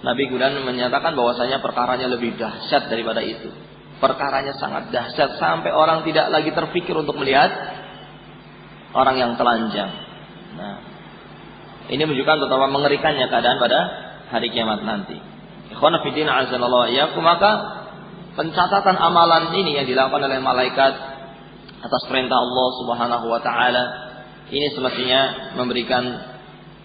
Nabi kemudian menyatakan bahwasanya perkaranya lebih dahsyat daripada itu. Perkaranya sangat dahsyat sampai orang tidak lagi terpikir untuk melihat orang yang telanjang. Nah, ini menunjukkan betapa mengerikannya keadaan pada hari kiamat nanti. Ikhwan fillah azanallahu iyyakum, maka pencatatan amalan ini yang dilakukan oleh malaikat atas perintah Allah Subhanahu wa taala ini semestinya memberikan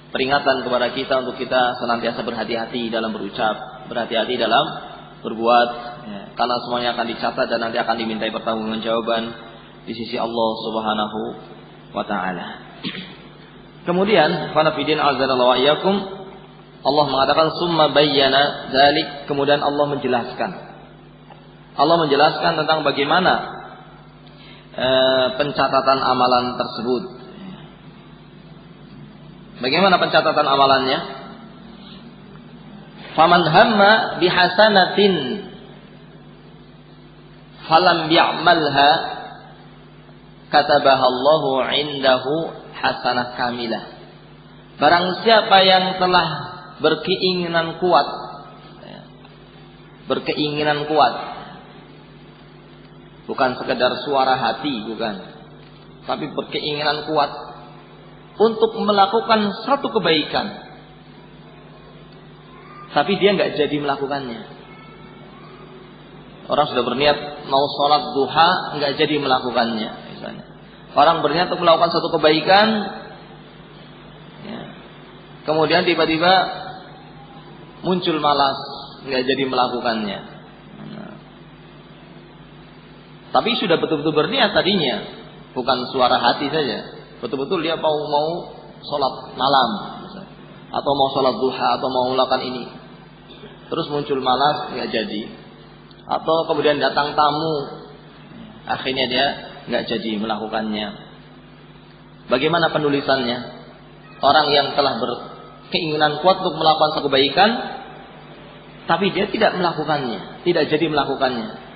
peringatan kepada kita untuk kita senantiasa berhati-hati dalam berucap, berhati-hati dalam berbuat, ya, karena semuanya akan dicatat dan nanti akan dimintai pertanggungjawaban di sisi Allah Subhanahu wa taala. Kemudian, fa nafidin azzalallahu wa iyyakum, Allah mengatakan summa bayyana dzalik, kemudian Allah menjelaskan. Allah menjelaskan tentang bagaimana pencatatan amalan tersebut. Bagaimana pencatatan amalannya? Faman hamma bihasanatin falam ya'malha katabaha Allahu 'indahu hasanah kamilah. Barang siapa yang telah berkeinginan kuat, bukan sekedar suara hati, bukan, tapi berkeinginan kuat untuk melakukan satu kebaikan, tapi dia nggak jadi melakukannya. Orang sudah berniat mau sholat duha, nggak jadi melakukannya, misalnya. Orang berniat untuk melakukan satu kebaikan, ya, kemudian tiba-tiba muncul malas, nggak jadi melakukannya. Tapi sudah betul-betul berniat tadinya, bukan suara hati saja. Betul-betul dia mau sholat malam, misalnya, atau mau sholat duha, atau mau melakukan ini. Terus muncul malas, nggak jadi. Atau kemudian datang tamu, akhirnya dia nggak jadi melakukannya. Bagaimana penulisannya? Orang yang telah berkeinginan kuat untuk melakukan satu kebaikan, tapi dia tidak melakukannya, tidak jadi melakukannya.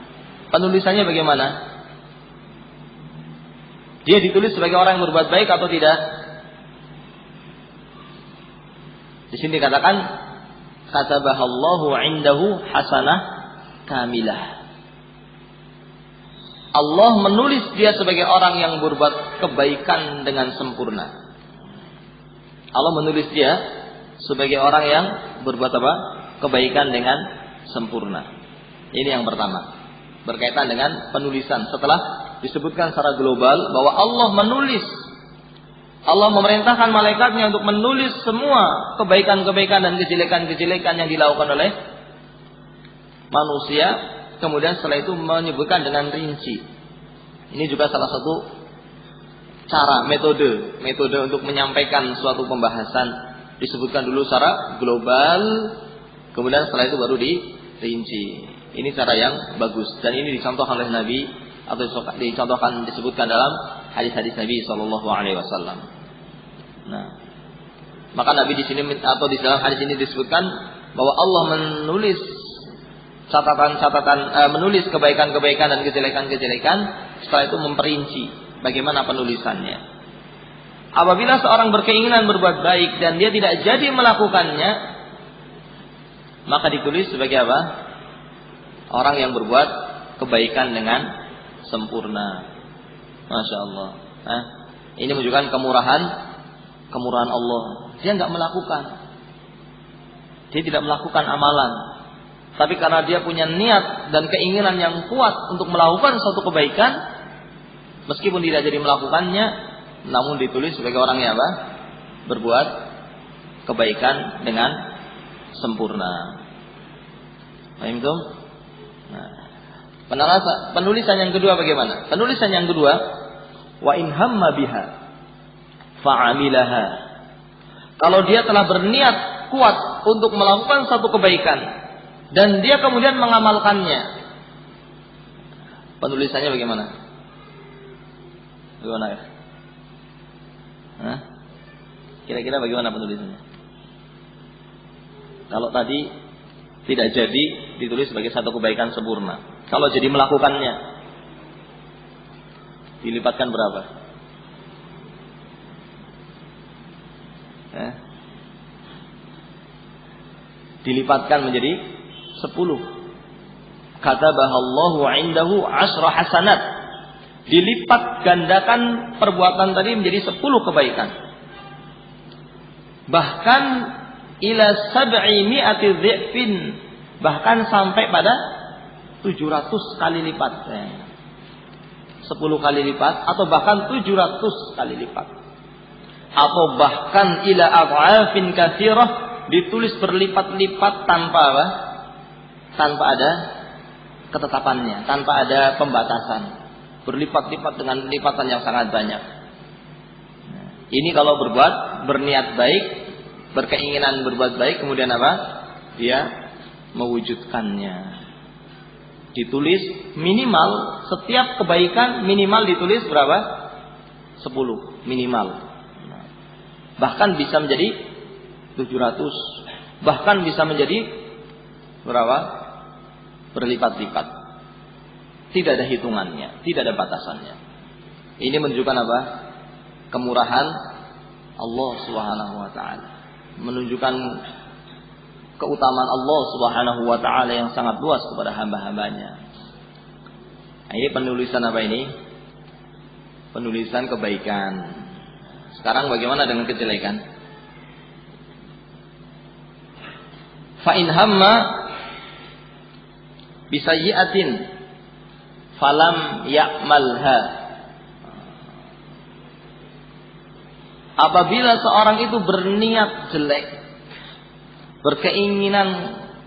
Penulisannya bagaimana? Dia ditulis sebagai orang yang berbuat baik atau tidak? Di sini dikatakan katabahallahu 'indahu hasanah kamilah. Allah menulis dia sebagai orang yang berbuat kebaikan dengan sempurna. Allah menulis dia sebagai orang yang berbuat apa? Kebaikan dengan sempurna. Ini yang pertama. Berkaitan dengan penulisan. Setelah disebutkan secara global bahwa Allah menulis, Allah memerintahkan malaikatnya untuk menulis semua kebaikan-kebaikan dan kejelekan-kejelekan yang dilakukan oleh manusia. kemudian setelah itu menyebutkan dengan rinci. Ini juga salah satu cara, metode untuk menyampaikan suatu pembahasan. Disebutkan dulu secara global, kemudian setelah itu baru dirinci. Ini cara yang bagus dan ini dicontohkan oleh Nabi atau disebutkan dalam hadis-hadis Nabi Shallallahu Alaihi Wasallam. Nah, maka Nabi di sini atau di dalam hadis ini disebutkan bahwa Allah menulis menulis kebaikan-kebaikan dan kejelekan-kejelekan, setelah itu memperinci bagaimana penulisannya. Apabila seorang berkeinginan berbuat baik dan dia tidak jadi melakukannya, maka ditulis sebagai apa? Orang yang berbuat kebaikan dengan sempurna. Masya Allah. Ini menunjukkan kemurahan Allah. Dia nggak melakukan. Dia tidak melakukan amalan. Tapi karena dia punya niat dan keinginan yang kuat untuk melakukan suatu kebaikan, meskipun tidak jadi melakukannya, namun ditulis sebagai orang yang apa? Berbuat kebaikan dengan sempurna. Paham itu? Nah, penulisan yang kedua bagaimana? Penulisan yang kedua, wa in hamma biha fa'amilaha. Kalau dia telah berniat kuat untuk melakukan satu kebaikan dan dia kemudian mengamalkannya, penulisannya bagaimana? Bagaimana ya? Kira-kira bagaimana penulisannya? Kalau tadi tidak jadi ditulis sebagai satu kebaikan sempurna. Kalau jadi melakukannya, dilipatkan berapa? Dilipatkan menjadi 10. Katabahallahu indahu 10 hasanat. Dilipat gandakan perbuatan tadi menjadi 10 kebaikan. Bahkan ila 700 dhi'fin, bahkan sampai pada 700 kali lipat. 10 kali lipat atau bahkan 700 kali lipat. Atau bahkan ila ad'afin katsirah, ditulis berlipat-lipat tanpa apa? Tanpa ada ketetapannya, tanpa ada pembatasan. Berlipat-lipat dengan lipatan yang sangat banyak. Ini kalau berniat baik, berkeinginan berbuat baik, kemudian apa? Dia mewujudkannya. Ditulis minimal, setiap kebaikan minimal ditulis berapa? 10 minimal. Bahkan bisa menjadi 700, bahkan bisa menjadi berapa? Berlipat-lipat. Tidak ada hitungannya, tidak ada batasannya. Ini menunjukkan apa? Kemurahan Allah Subhanahu wa taala. Menunjukkan keutamaan Allah Subhanahu wa taala yang sangat luas kepada hamba-hambanya. Nah, ini penulisan apa ini? Penulisan kebaikan. Sekarang bagaimana dengan kejelekan? Fa in hamma bisayyi'atin falam ya'malha. Apabila seorang itu berniat jelek, berkeinginan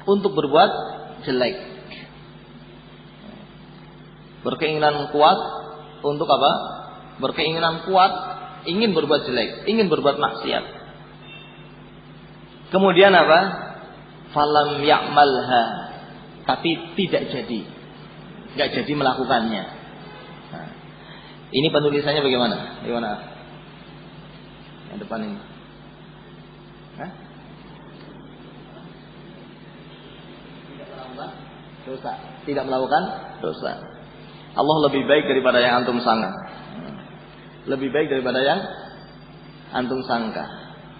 untuk berbuat jelek, berkeinginan kuat untuk apa? Berkeinginan kuat ingin berbuat jelek, ingin berbuat maksiat. Kemudian apa? Falam ya'malha, tapi tidak jadi, nggak jadi melakukannya. Nah, ini penulisannya bagaimana? Bagaimana? Yang depan ini. Tidak melakukan dosa. Tidak melakukan dosa. Allah lebih baik daripada yang antum sangka. Lebih baik daripada yang antum sangka.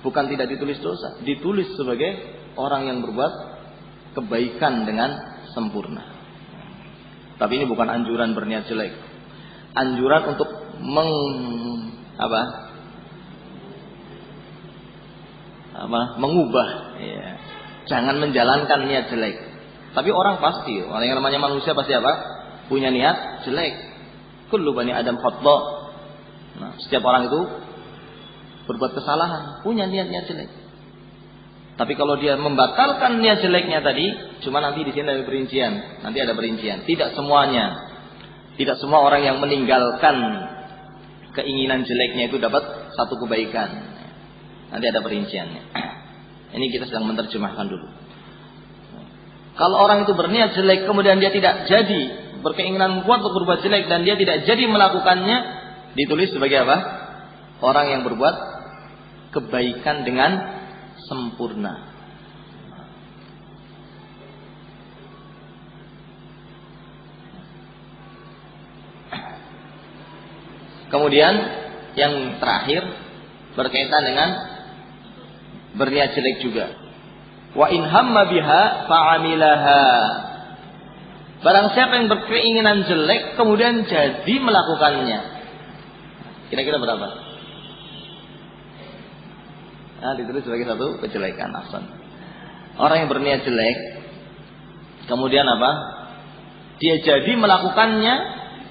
Bukan tidak ditulis dosa, ditulis sebagai orang yang berbuat kebaikan dengan sempurna. Tapi ini bukan anjuran berniat jelek. Anjuran untuk mengubah. Ya. Jangan menjalankan niat jelek. Tapi orang pasti, orang yang namanya manusia pasti apa? Punya niat jelek. Kullu bani Adam khata'. Nah, setiap orang itu berbuat kesalahan, punya niat-niat jelek. Tapi kalau dia membatalkan niat jeleknya tadi, Cuma nanti di sini ada perincian. Nanti ada perincian. Tidak semuanya. Tidak semua orang yang meninggalkan keinginan jeleknya itu dapat satu kebaikan. Nanti ada perinciannya. Ini kita sedang menerjemahkan dulu. Kalau orang itu berniat jelek kemudian dia tidak jadi, berkeinginan kuat untuk berbuat jelek dan dia tidak jadi melakukannya, ditulis sebagai apa? Orang yang berbuat kebaikan dengan sempurna. Kemudian yang terakhir berkaitan dengan berniat jelek juga. Wa in hamma biha fa'amilaha. Barang siapa yang berkeinginan jelek kemudian jadi melakukannya. Kira-kira berapa? Nah, ditulis sebagai satu kejelekan. Ahsan. Orang yang berniat jelek kemudian apa? Dia jadi melakukannya,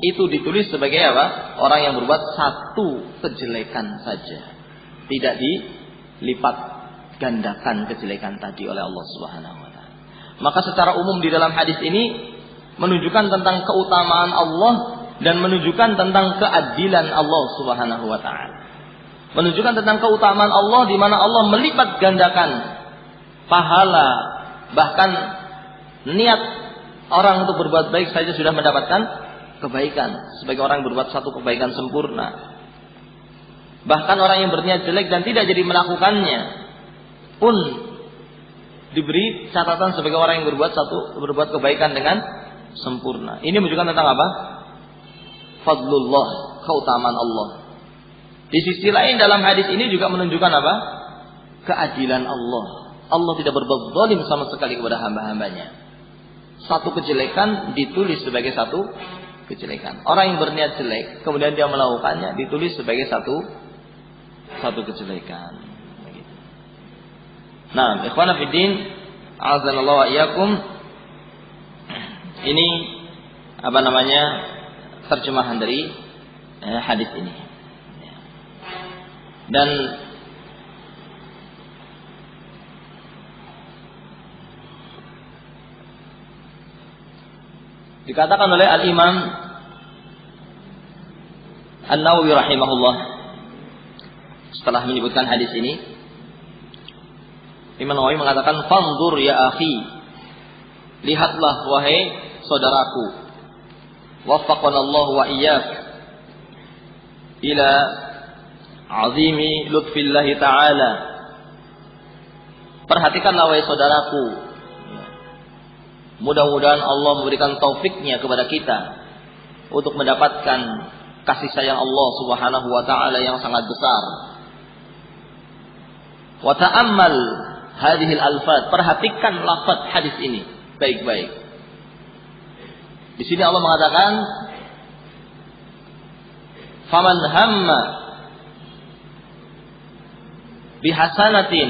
itu ditulis sebagai apa? Orang yang berbuat satu kejelekan saja. Tidak dilipat gandakan kejelekan tadi oleh Allah Subhanahu wa taala. Maka secara umum di dalam hadis ini menunjukkan tentang keutamaan Allah dan menunjukkan tentang keadilan Allah Subhanahu wa taala. Menunjukkan tentang keutamaan Allah di mana Allah melipat gandakan pahala, bahkan niat orang untuk berbuat baik saja sudah mendapatkan kebaikan sebagai orang yang berbuat satu kebaikan sempurna. Bahkan orang yang berniat jelek dan tidak jadi melakukannya pun diberi catatan sebagai orang yang berbuat kebaikan dengan sempurna. Ini menunjukkan tentang apa? Fadlullah, keutamaan Allah. Di sisi lain dalam hadis ini juga menunjukkan apa? Keadilan Allah. Allah tidak berbuat zalim sama sekali kepada hamba-hambanya. Satu kejelekan ditulis sebagai satu kejelekan. Orang yang berniat jelek kemudian dia melakukannya ditulis sebagai satu kejelekan. Nah, ikhwana fiddin, a'adzanallahu wa iyyakum. Ini apa namanya? Terjemahan dari hadis ini. Dan dikatakan oleh Al-Imam An-Nawawi rahimahullah setelah menyebutkan hadis ini, Imam Nawawi mengatakan, "Fanzur ya akhi, lihatlah wahai saudaraku, waffaqana Allah wa iyyak ila azimi lutfillah ta'ala." Perhatikanlah wahai saudaraku, mudah-mudahan Allah memberikan taufiknya kepada kita untuk mendapatkan kasih sayang Allah Subhanahu wa taala yang sangat besar. Wa ta'ammal hadhil alfaz, perhatikan lafaz hadis ini baik-baik. Di sini Allah mengatakan, "Faman hamma bihasanatin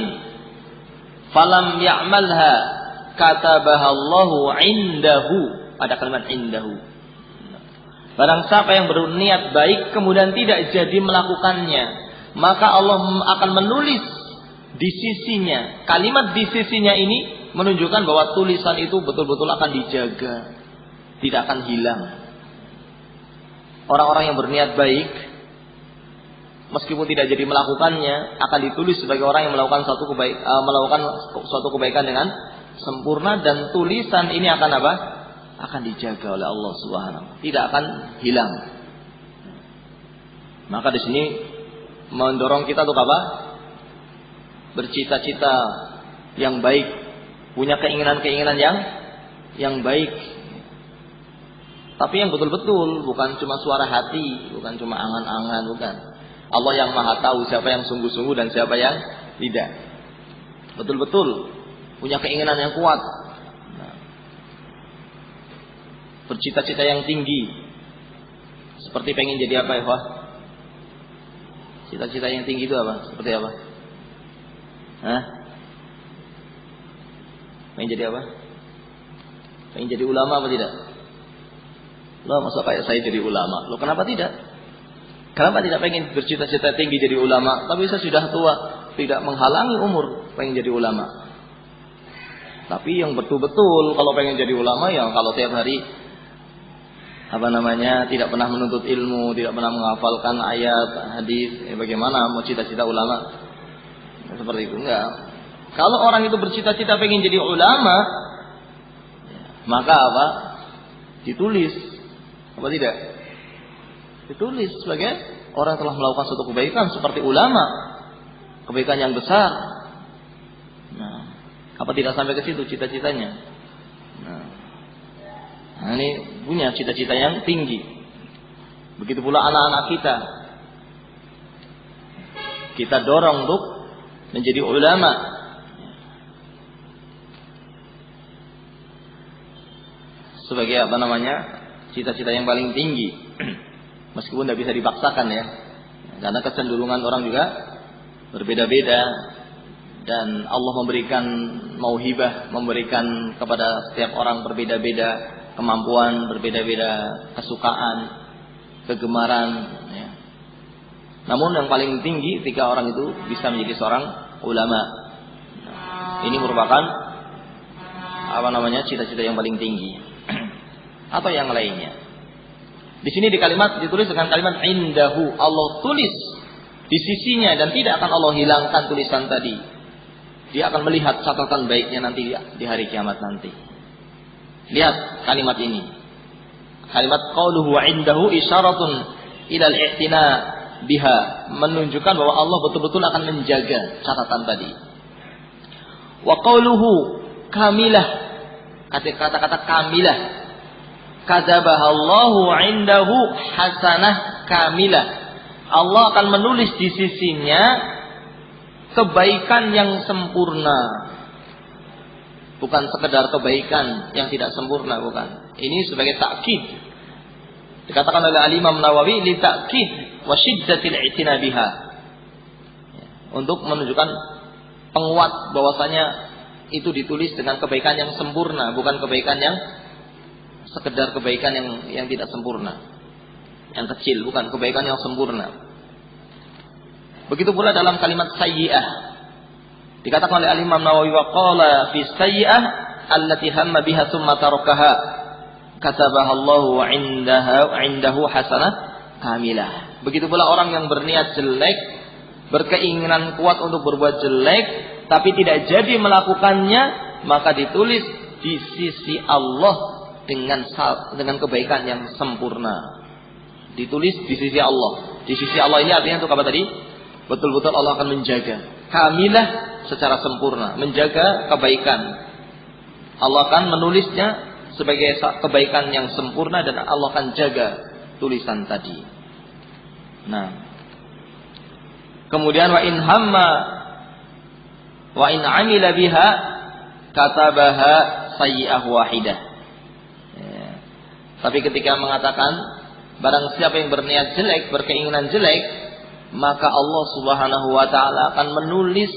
falam ya'malha katabaha Allahu 'indahu." Ada kalimat indahu. Barang siapa yang berniat baik kemudian tidak jadi melakukannya, maka Allah akan menulis di sisinya. Kalimat di sisinya ini menunjukkan bahwa tulisan itu betul-betul akan dijaga, tidak akan hilang. Orang-orang yang berniat baik meskipun tidak jadi melakukannya akan ditulis sebagai orang yang melakukan suatu kebaikan dengan sempurna, dan tulisan ini akan apa? Akan dijaga oleh Allah Subhanahu, tidak akan hilang. Maka di sini mendorong kita untuk apa? Bercita-cita yang baik, punya keinginan-keinginan yang baik. Tapi yang betul-betul, bukan cuma suara hati, bukan cuma angan-angan, bukan. Allah yang Maha tahu siapa yang sungguh-sungguh dan siapa yang tidak. Betul-betul punya keinginan yang kuat. Bercita-cita yang tinggi. Seperti pengen jadi apa ya, Pak? Cita-cita yang tinggi itu apa? Seperti apa? Hah? Pengen jadi apa? Pengen jadi ulama apa tidak? Loh, masa kayak saya jadi ulama? Loh, kenapa tidak? Kenapa tidak pengen bercita-cita tinggi jadi ulama? Tapi saya sudah tua, tidak menghalangi umur pengen jadi ulama. Tapi yang betul-betul kalau pengen jadi ulama ya kalau tiap hari tidak pernah menuntut ilmu, tidak pernah menghafalkan ayat, hadis, bagaimana mau cita-cita ulama? Seperti itu enggak. Kalau orang itu bercita-cita pengen jadi ulama, maka apa? Ditulis. Apa tidak? Ditulis sebagai orang telah melakukan suatu kebaikan seperti ulama, kebaikan yang besar. Nah, apa tidak sampai ke situ cita-citanya? Nah, ini punya cita-cita yang tinggi. Begitu pula anak-anak kita. Kita dorong untuk menjadi ulama. Sebagai cita-cita yang paling tinggi. Meskipun tidak bisa dipaksakan ya. Karena kecenderungan orang juga berbeda-beda. Dan Allah memberikan mauhibah, memberikan kepada setiap orang berbeda-beda kemampuan, berbeda-beda kesukaan, kegemaran ya. Namun yang paling tinggi ketika orang itu bisa menjadi seorang ulama. Ini merupakan cita-cita yang paling tinggi. Atau yang lainnya. Di sini ditulis dengan kalimat indahu, Allah tulis di sisinya dan tidak akan Allah hilangkan tulisan tadi. Dia akan melihat catatan baiknya nanti di hari kiamat nanti. Lihat kalimat ini. Kalimat qauluhu wa indahu isyaratun ila al-i'tina biha, menunjukkan bahwa Allah betul-betul akan menjaga catatan tadi. Wa qauluhu kamilah, kata-kata kamilah, kadzabahallahu indahu hasanah kamilah. Allah akan menulis di sisinya kebaikan yang sempurna. Bukan sekedar kebaikan yang tidak sempurna, bukan. Ini sebagai takkid. Dikatakan oleh Al-Imam Nawawi li takkid wa syiddatil i'tina biha. Untuk menunjukkan penguat bahwasanya itu ditulis dengan kebaikan yang sempurna, bukan kebaikan yang sekedar kebaikan yang tidak sempurna. Yang kecil, bukan kebaikan yang sempurna. Begitu pula dalam kalimat sayyi'ah. Dikatakan oleh Al-Imam Nawawi wa qala fi sayyi'ah allati hamma biha thumma tarakaha katabahallahu indahu hasanah kamilah. Begitu pula orang yang berniat jelek, berkeinginan kuat untuk berbuat jelek tapi tidak jadi melakukannya, maka ditulis di sisi Allah dengan kebaikan yang sempurna. Ditulis di sisi Allah. Di sisi Allah ini artinya untuk apa tadi? Betul-betul Allah akan menjaga kamilah secara sempurna, menjaga kebaikan. Allah akan menulisnya sebagai kebaikan yang sempurna dan Allah akan jaga tulisan tadi. Nah, kemudian wa in hamma wa in amila biha katabaha sayyi'ah wahidah. Ya. Tapi ketika mengatakan barang siapa yang berniat jelek, berkeinginan jelek, maka Allah Subhanahu wa taala akan menulis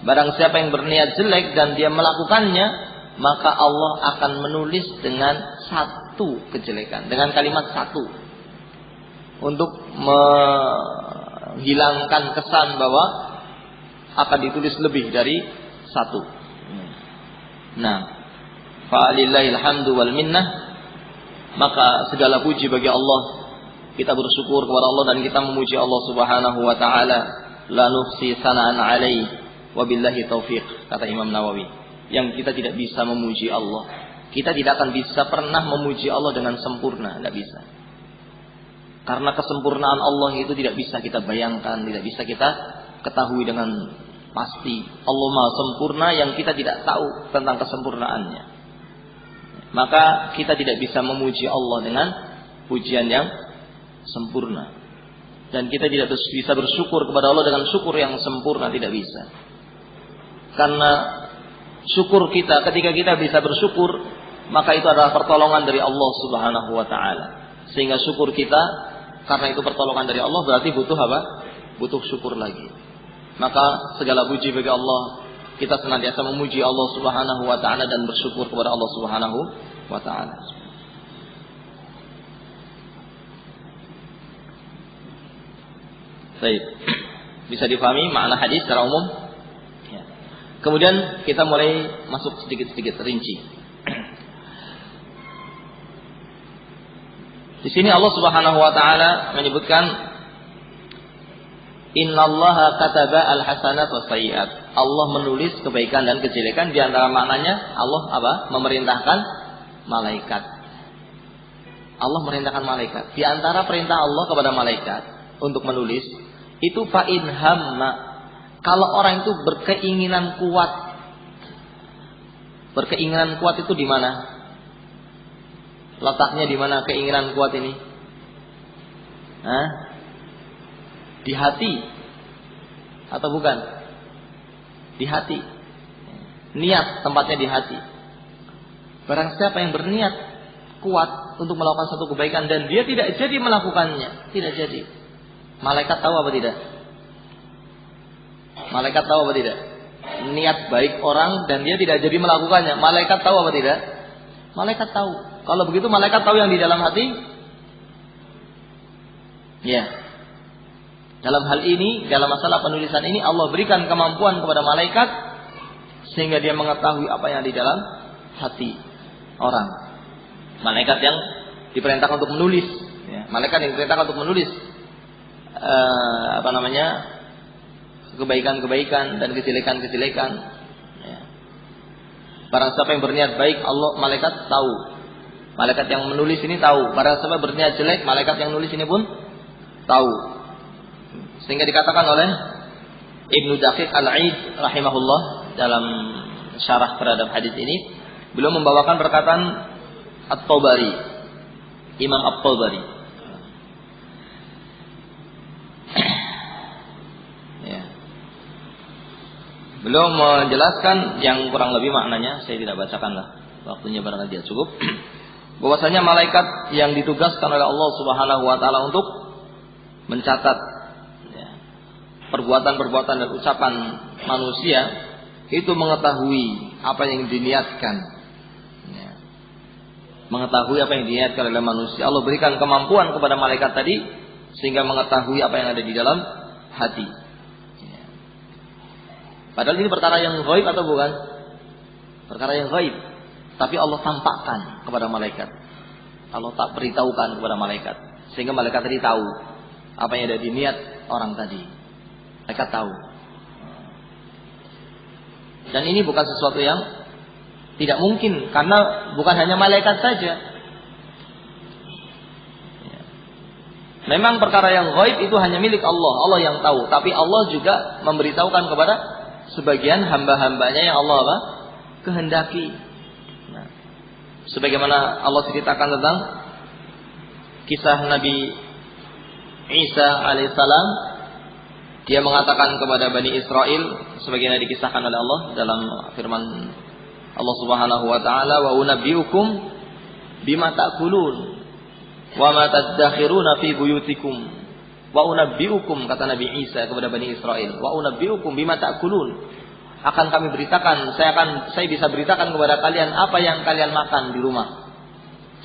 barang siapa yang berniat jelek dan dia melakukannya, maka Allah akan menulis dengan satu kejelekan, dengan kalimat satu, untuk menghilangkan kesan bahwa akan ditulis lebih dari satu. Nah, fa'alillahil hamdu wal minnah, maka segala puji bagi Allah. Kita bersyukur kepada Allah dan kita memuji Allah Subhanahu wa taala. La nuhsi sana'an alaihi wa billahi taufiq, kata Imam Nawawi. Yang kita tidak bisa memuji Allah. Kita tidak akan bisa pernah memuji Allah dengan sempurna, tidak bisa. Karena kesempurnaan Allah itu tidak bisa kita bayangkan, tidak bisa kita ketahui dengan pasti. Allah Maha sempurna yang kita tidak tahu tentang kesempurnaannya. Maka kita tidak bisa memuji Allah dengan pujian yang sempurna, dan kita tidak bisa bersyukur kepada Allah dengan syukur yang sempurna, tidak bisa. Karena syukur kita, ketika kita bisa bersyukur, maka itu adalah pertolongan dari Allah Subhanahu wa taala. Sehingga syukur kita, karena itu pertolongan dari Allah, berarti butuh apa? Butuh syukur lagi. Maka segala puji bagi Allah, kita senantiasa memuji Allah Subhanahu wa taala dan bersyukur kepada Allah Subhanahu wa taala. Baik. Bisa difahami makna hadis secara umum? Ya. Kemudian kita mulai masuk sedikit-sedikit rinci. Di sini Allah Subhanahu wa taala menyebutkan innallaha kataba al-hasanat was sayyi'at. Allah menulis kebaikan dan kejelekan. Di antara maknanya Allah apa? Memerintahkan malaikat. Allah merintahkan malaikat. Di antara perintah Allah kepada malaikat untuk menulis itu fa in hamma. Kalau orang itu berkeinginan kuat. Berkeinginan kuat itu di mana? Letaknya di mana keinginan kuat ini? Hah? Di hati atau bukan? Di hati. Niat tempatnya di hati. Barang siapa yang berniat kuat untuk melakukan satu kebaikan dan dia tidak jadi melakukannya, tidak jadi. Malaikat tahu apa tidak? Malaikat tahu apa tidak? Niat baik orang dan dia tidak jadi melakukannya. Malaikat tahu apa tidak? Malaikat tahu. Kalau begitu malaikat tahu yang di dalam hati? Ya. Dalam hal ini, dalam masalah penulisan ini Allah berikan kemampuan kepada malaikat sehingga dia mengetahui apa yang di dalam hati orang. Malaikat yang diperintahkan untuk menulis, ya. Malaikat yang diperintahkan untuk menulis kebaikan-kebaikan dan kejelekan-kejelekan. Ya. Barang siapa yang berniat baik, Allah malaikat tahu. Malaikat yang menulis ini tahu. Barang siapa berniat jelek, malaikat yang menulis ini pun tahu. Sehingga dikatakan oleh Ibnu Daqiq Al-Aid rahimahullah dalam syarah terhadap hadis ini, beliau membawakan perkataan At-Tabari, Imam At-Tabari. Ya. Beliau menjelaskan yang kurang lebih maknanya, saya tidak bacakanlah, waktunya barangkali tidak cukup. Bahwasanya malaikat yang ditugaskan oleh Allah Subhanahu wa taala untuk mencatat perbuatan-perbuatan dan ucapan manusia itu mengetahui apa yang diniatkan, ya. Mengetahui apa yang diniatkan oleh manusia. Allah berikan kemampuan kepada malaikat tadi sehingga mengetahui apa yang ada di dalam hati, ya. Padahal ini perkara yang ghaib atau bukan? Perkara yang ghaib, tapi Allah tampakkan kepada malaikat. Allah tak beritahukan kepada malaikat sehingga malaikat tadi tahu apa yang ada di niat orang tadi. Mereka tahu. Dan ini bukan sesuatu yang tidak mungkin, karena bukan hanya malaikat saja. Memang perkara yang ghaib itu hanya milik Allah, Allah yang tahu. Tapi Allah juga memberitahukan kepada sebagian hamba-hambanya yang Allah apa? Kehendaki. Nah, sebagaimana Allah ceritakan tentang kisah Nabi Isa alaihissalam. Dia mengatakan kepada Bani Israel, sebagaimana dikisahkan oleh Allah dalam firman Allah Subhanahu wa taala, wa unabbiukum bima ta'kulun wa ma tadakhiruna fi buyutikum. Wa unabbiukum, kata Nabi Isa kepada Bani Israel, wa unabbiukum bima ta'kulun. Akan kami beritakan, saya bisa beritakan kepada kalian apa yang kalian makan di rumah.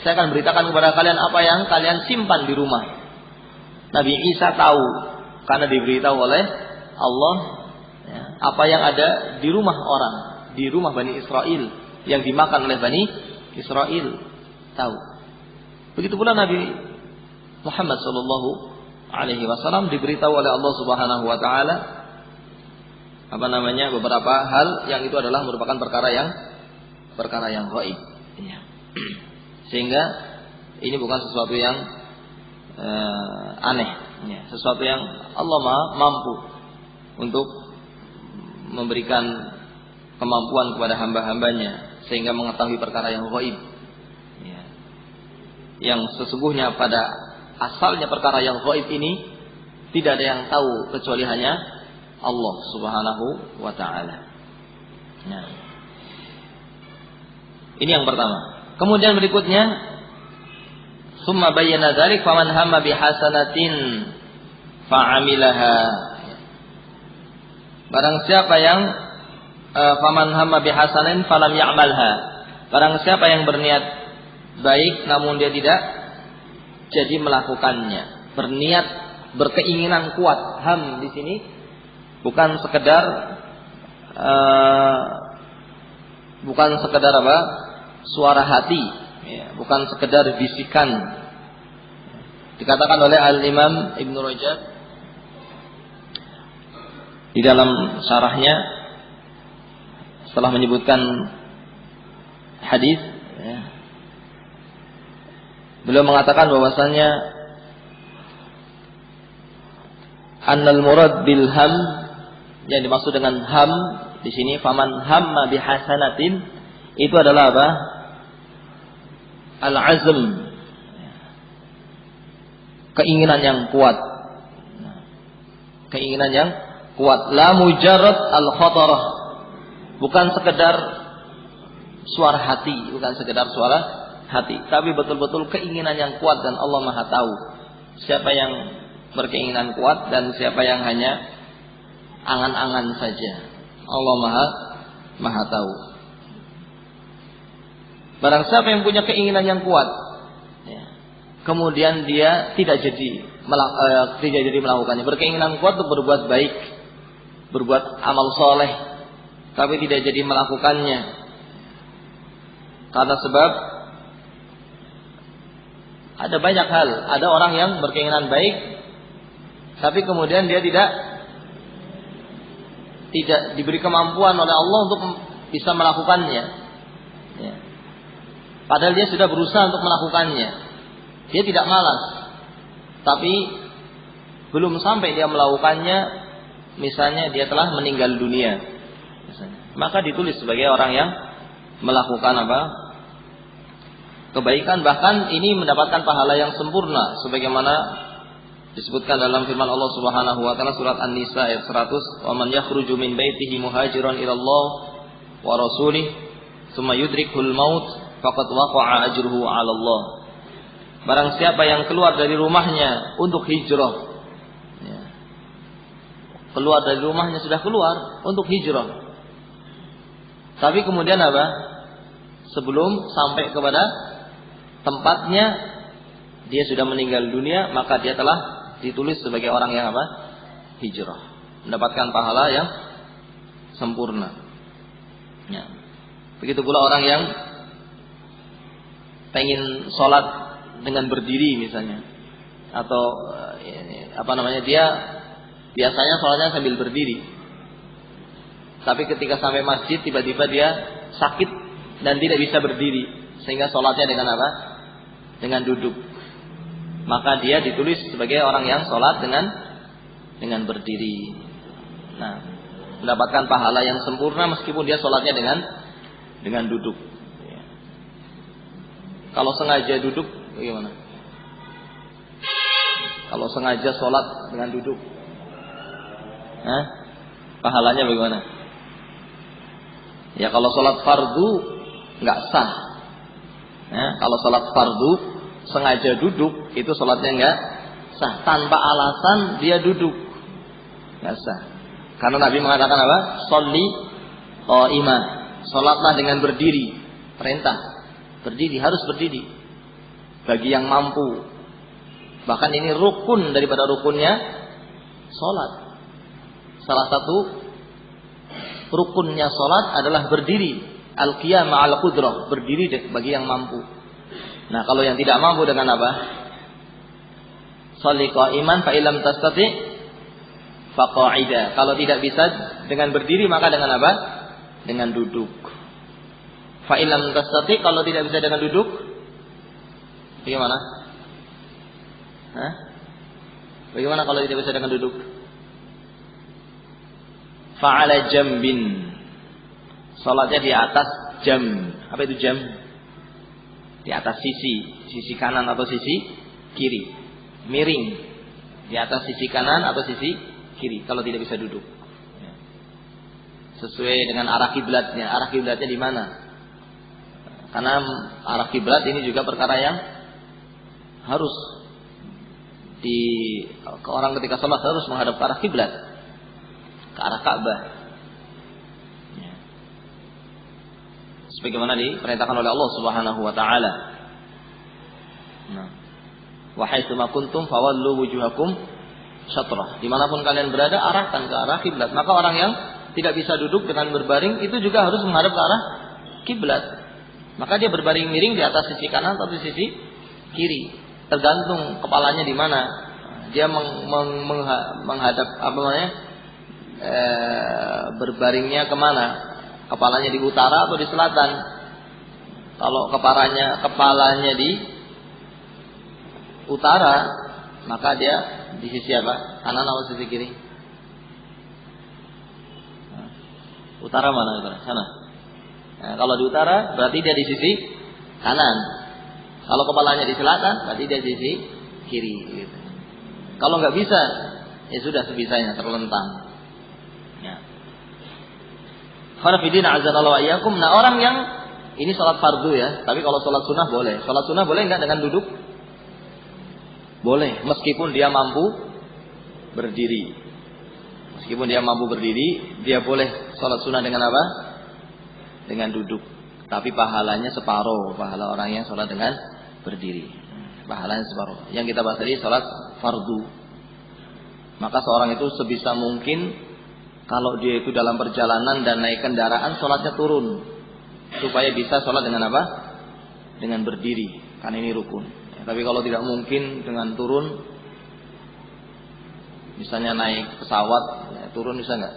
Saya akan beritakan kepada kalian apa yang kalian simpan di rumah. Nabi Isa tahu karena diberitahu oleh Allah, ya, apa yang ada di rumah orang, di rumah Bani Israel yang dimakan oleh Bani Israel, tahu. Begitu pula Nabi Muhammad SAW diberitahu oleh Allah Subhanahu Wa Taala beberapa hal yang itu adalah merupakan perkara yang ghaib. Ya. Sehingga ini bukan sesuatu yang aneh, ya, sesuatu yang Allah mampu untuk memberikan kemampuan kepada hamba-hambanya sehingga mengetahui perkara yang ghaib, ya. Yang sesungguhnya pada asalnya perkara yang ghaib ini tidak ada yang tahu kecuali hanya Allah Subhanahu wa taala. Nah, ini yang pertama. Kemudian berikutnya, summa bayyana dzalik faman hamma bihasanatin fa'amilaha. Barang siapa yang faman hamma bihasanatin falam ya'malha. Barang siapa yang berniat baik namun dia tidak jadi melakukannya. Berniat, berkeinginan kuat. Ham di sini bukan sekedar bukan sekedar apa? Suara hati, ya, bukan sekedar bisikan. Dikatakan oleh Al-Imam Ibnu Rajab di dalam syarahnya setelah menyebutkan hadis, ya, beliau mengatakan bahwasanya annal murad bil ham, yang dimaksud dengan ham di sini faman hamma bihasanatin, itu adalah apa? Al-azm, keinginan yang kuat. Keinginan yang kuat, la mujarrad al-khatarah, bukan sekedar suara hati, bukan sekedar suara hati, tapi betul-betul keinginan yang kuat. Dan Allah Maha tahu siapa yang berkeinginan kuat dan siapa yang hanya angan-angan saja. Allah Maha tahu. Barang siapa yang punya keinginan yang kuat, ya, kemudian dia tidak jadi melakukannya, berkeinginan kuat untuk berbuat baik, berbuat amal soleh, tapi tidak jadi melakukannya karena sebab ada banyak hal. Ada orang yang berkeinginan baik, tapi kemudian dia tidak diberi kemampuan oleh Allah untuk bisa melakukannya, ya. Padahal dia sudah berusaha untuk melakukannya. Dia tidak malas, tapi belum sampai dia melakukannya, misalnya dia telah meninggal dunia, misalnya, maka ditulis sebagai orang yang melakukan apa? Kebaikan, bahkan ini mendapatkan pahala yang sempurna sebagaimana disebutkan dalam firman Allah Subhanahu wa taala surat An-Nisa ayat 100, "Wa man yakhruju min baitihi muhajiran ila Allah wa rasulih, tsumma yudrikul maut, faqad waqa'a ajruhu 'ala Allah." Barang siapa yang keluar dari rumahnya untuk hijrah, ya, keluar dari rumahnya, sudah keluar untuk hijrah, tapi kemudian apa? Sebelum sampai kepada tempatnya dia sudah meninggal dunia, maka dia telah ditulis sebagai orang yang apa? Hijrah, mendapatkan pahala yang sempurna. Ya. Begitu pula orang yang pengen sholat dengan berdiri misalnya, atau dia biasanya sholatnya sambil berdiri, tapi ketika sampai masjid tiba-tiba dia sakit dan tidak bisa berdiri, sehingga sholatnya dengan apa? Dengan duduk. Maka dia ditulis sebagai orang yang sholat dengan berdiri. Nah, mendapatkan pahala yang sempurna meskipun dia sholatnya dengan duduk. Ya. Kalau sengaja duduk, bagaimana? Kalau sengaja sholat dengan duduk, pahalanya bagaimana? Ya, kalau sholat fardu nggak sah. Ya, kalau sholat fardu sengaja duduk, itu sholatnya nggak sah. Tanpa alasan dia duduk, nggak sah. Karena Nabi mengatakan apa? Sholli qa'imah, sholatlah dengan berdiri. Perintah berdiri, harus berdiri bagi yang mampu. Bahkan ini rukun daripada rukunnya sholat. Salah satu rukunnya sholat adalah berdiri. Al-qiyam ma'al qudrah, berdiri bagi yang mampu. Nah, kalau yang tidak mampu dengan apa? Sholli qa'iman fa illam tastati fa qa'ida. Kalau tidak bisa dengan berdiri, maka dengan apa? Dengan duduk. Fa illam tastati, kalau tidak bisa dengan duduk, bagaimana? Bagaimana kalau tidak bisa dengan duduk? Fa'ala jambin. Salatnya di atas jam. Apa itu jam? Di atas sisi kanan atau sisi kiri. Miring. Di atas sisi kanan atau sisi kiri kalau tidak bisa duduk. Sesuai dengan arah kiblatnya. Arah kiblatnya di mana? Karena arah kiblat ini juga perkara yang harus orang ketika sholat harus menghadap ke arah kiblat, ke arah Ka'bah. Sebagaimana diperintahkan oleh Allah Subhanahu wa taala. Nah, wa haitsu ma kuntum fawallu wujuhakum syatrah. Dimanapun kalian berada, arahkan ke arah kiblat. Maka orang yang tidak bisa duduk dengan berbaring, itu juga harus menghadap ke arah kiblat. Maka dia berbaring miring di atas sisi kanan atau di sisi kiri, tergantung kepalanya di mana. Dia menghadap berbaringnya kemana? Kepalanya di utara atau di selatan? Kalau kepalanya di utara, maka dia di sisi apa? Kanan atau sisi kiri? Utara mana? Utara sana. Nah, kalau di utara berarti dia di sisi kanan. Kalau kepalanya di selatan berarti dia di sisi kiri. Gitu. Kalau nggak bisa, ya sudah sebisanya terlentang. Ya. Kharafidina azanallahu wa iyyakum. Nah, orang yang ini sholat fardu ya, tapi kalau sholat sunnah boleh. Sholat sunnah boleh nggak dengan duduk? Boleh, meskipun dia mampu berdiri. Meskipun dia mampu berdiri, dia boleh sholat sunnah dengan apa? Dengan duduk. Tapi pahalanya separuh pahala orang yang sholat dengan berdiri. Pahalanya separuh. Yang kita bahas tadi sholat fardu. Maka seorang itu sebisa mungkin kalau dia itu dalam perjalanan dan naik kendaraan, sholatnya turun supaya bisa sholat dengan apa? Dengan berdiri. Kan ini rukun. Ya, tapi kalau tidak mungkin dengan turun, misalnya naik pesawat, ya, turun bisa nggak?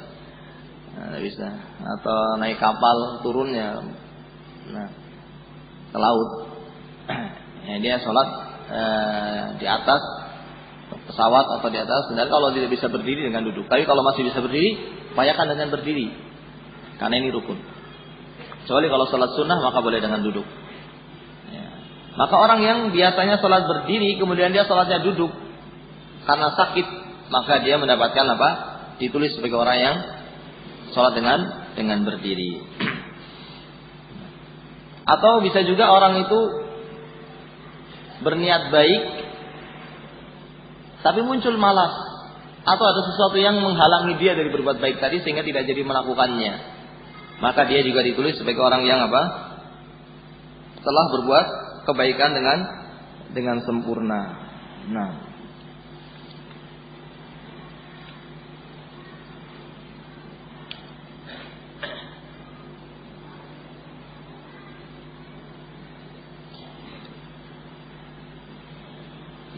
Nggak bisa. Atau naik kapal turunnya, nah, ke laut. Ya, dia sholat di atas pesawat atau di atas kendaraan kalau tidak bisa berdiri dengan duduk. Tapi kalau masih bisa berdiri, upayakan dengan berdiri. Karena ini rukun. Kecuali kalau sholat sunnah maka boleh dengan duduk. Ya. Maka orang yang biasanya sholat berdiri kemudian dia sholatnya duduk karena sakit, maka dia mendapatkan apa? Ditulis sebagai orang yang sholat dengan berdiri. Atau bisa juga orang itu berniat baik tapi muncul malas atau ada sesuatu yang menghalangi dia dari berbuat baik tadi sehingga tidak jadi melakukannya, maka dia juga ditulis sebagai orang yang apa? Telah berbuat kebaikan dengan sempurna. Nah,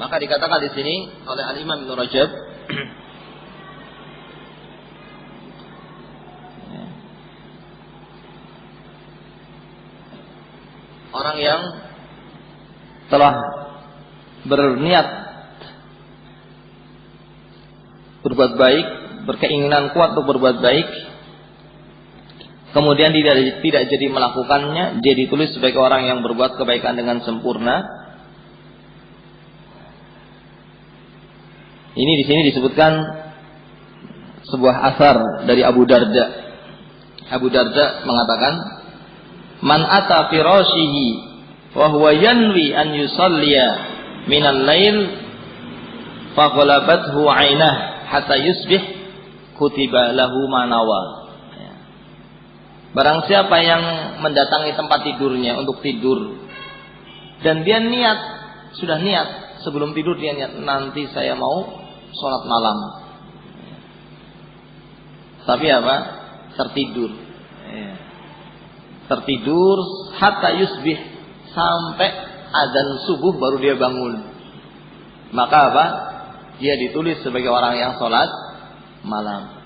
maka dikatakan di sini oleh Al-Imam Ibnu Rajab, orang yang telah berniat berbuat baik, berkeinginan kuat untuk berbuat baik, kemudian tidak jadi melakukannya, dia ditulis sebagai orang yang berbuat kebaikan dengan sempurna. Ini di sini disebutkan sebuah asar dari Abu Darda. Abu Darda mengatakan, "Man ata firashihi wa huwa yanwi an yusalliya minal lail fa ghalabathu 'ainah hatta yusbih kutiba lahu ma nawa." Barang siapa yang mendatangi tempat tidurnya untuk tidur dan dia sudah niat sebelum tidur, dia niat nanti saya mau sholat malam, tapi apa? Tertidur hatta yusbih, sampai azan subuh baru dia bangun, maka apa? Dia ditulis sebagai orang yang sholat malam.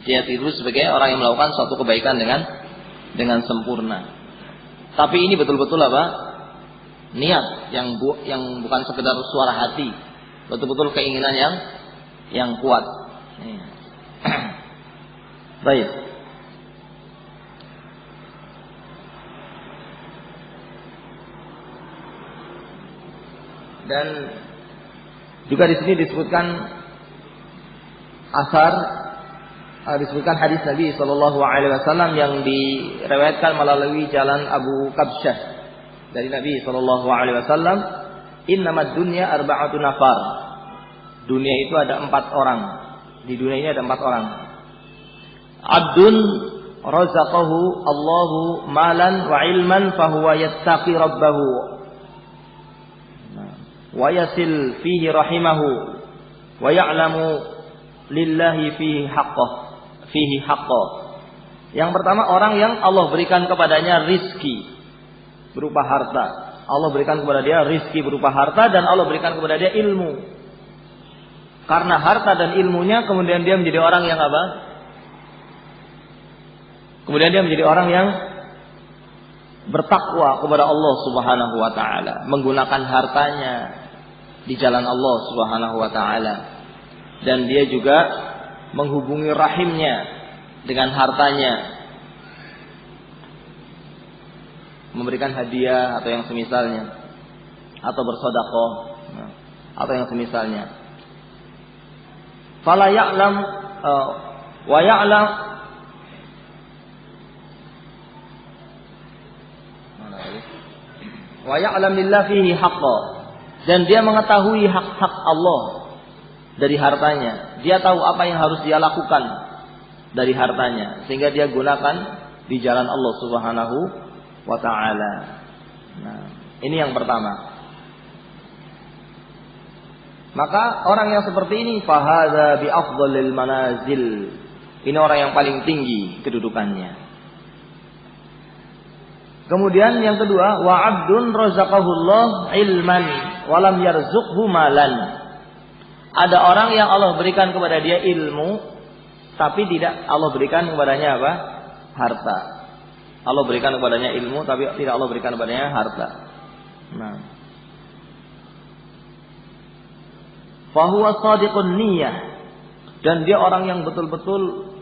Dia ditulis sebagai orang yang melakukan suatu kebaikan dengan sempurna. Tapi ini betul-betul apa? Niat yang bukan sekedar suara hati, betul-betul keinginan yang kuat. Baik. Dan juga di sini disebutkan disebutkan hadis Nabi Shallallahu Alaihi Wasallam yang diriwayatkan melalui jalan Abu Kabsyah dari Nabi Shallallahu Alaihi Wasallam. Innamad dunya arba'atu nafar. Dunia itu ada 4 orang. Di dunia ini ada 4 orang. Abdun razaqahu Allahu malan wa ilman fahuwa yattaqi rabbahu wa yasil fihi rahimahu wa ya'lamu lillahi fihi haqqah. fihi haqqo. Yang pertama, orang yang Allah berikan kepadanya rizki berupa harta. Allah berikan kepada dia rizki berupa harta dan Allah berikan kepada dia ilmu. Karena harta dan ilmunya kemudian dia menjadi orang yang apa? Kemudian dia menjadi orang yang bertakwa kepada Allah Subhanahu wa taala, menggunakan hartanya di jalan Allah Subhanahu wa taala. Dan dia juga menghubungi rahimnya dengan hartanya, memberikan hadiah atau yang semisalnya, atau bersedekah atau yang semisalnya. Fala ya'lam wa ya'lam wa ya'lam lillah fihi haqqo, dan dia mengetahui hak-hak Allah dari hartanya. Dia tahu apa yang harus dia lakukan dari hartanya sehingga dia gunakan di jalan Allah Subhanahu wa taala. Nah, ini yang pertama. Maka orang yang seperti ini fahadza bi afdhalil manazil. Ini orang yang paling tinggi kedudukannya. Kemudian yang kedua, wa 'abdun razaqahullah ilman wa lam yarzuqhu malan. Ada orang yang Allah berikan kepada dia ilmu, tapi tidak Allah berikan kepadanya apa? Harta. Allah berikan kepadanya ilmu, tapi tidak Allah berikan kepadanya harta. Nah, fahuwa shadiqun niyyah, dan dia orang yang betul-betul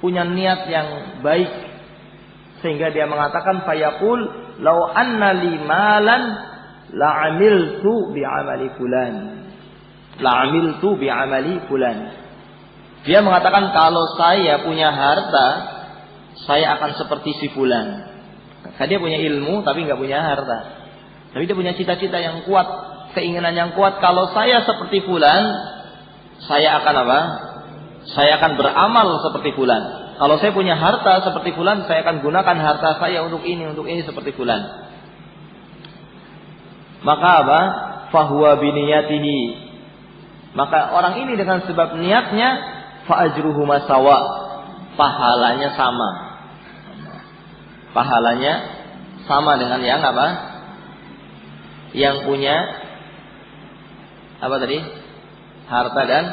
punya niat yang baik. Sehingga dia mengatakan fayaqul law anna li malan la'amiltu bi'amali fulan. La'amiltu bi'amali fulan. Dia mengatakan kalau saya punya harta, saya akan seperti si fulan. Dia punya ilmu tapi enggak punya harta. Tapi dia punya cita-cita yang kuat, keinginan yang kuat, kalau saya seperti fulan, saya akan apa? Saya akan beramal seperti fulan. Kalau saya punya harta seperti fulan, saya akan gunakan harta saya untuk ini seperti fulan. Maka apa? Fahuwa biniyatihi. Maka orang ini dengan sebab niatnya, fa ajruhu masawa. Pahalanya sama. Pahalanya sama dengan yang apa? Yang punya apa tadi? Harta dan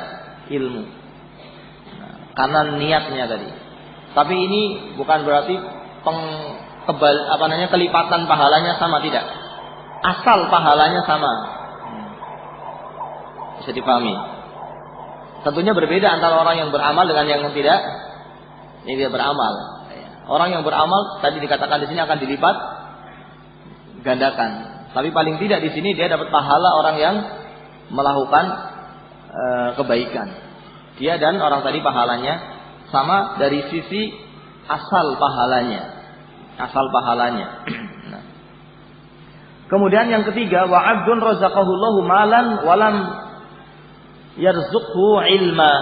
ilmu. Nah, karena niatnya tadi. Tapi ini bukan berarti kelipatan pahalanya sama, tidak. Asal pahalanya sama. Bisa dipahami. Tentunya berbeda antara orang yang beramal dengan yang tidak beramal. Orang yang beramal tadi dikatakan di sini akan dilipat gandakan. Tapi paling tidak di sini dia dapat pahala orang yang melakukan kebaikan. Dia dan orang tadi pahalanya sama dari sisi asal pahalanya. Asal pahalanya. Nah. Kemudian yang ketiga, wa 'abdun razaqahullahu malan walam yarzuqhu ilma.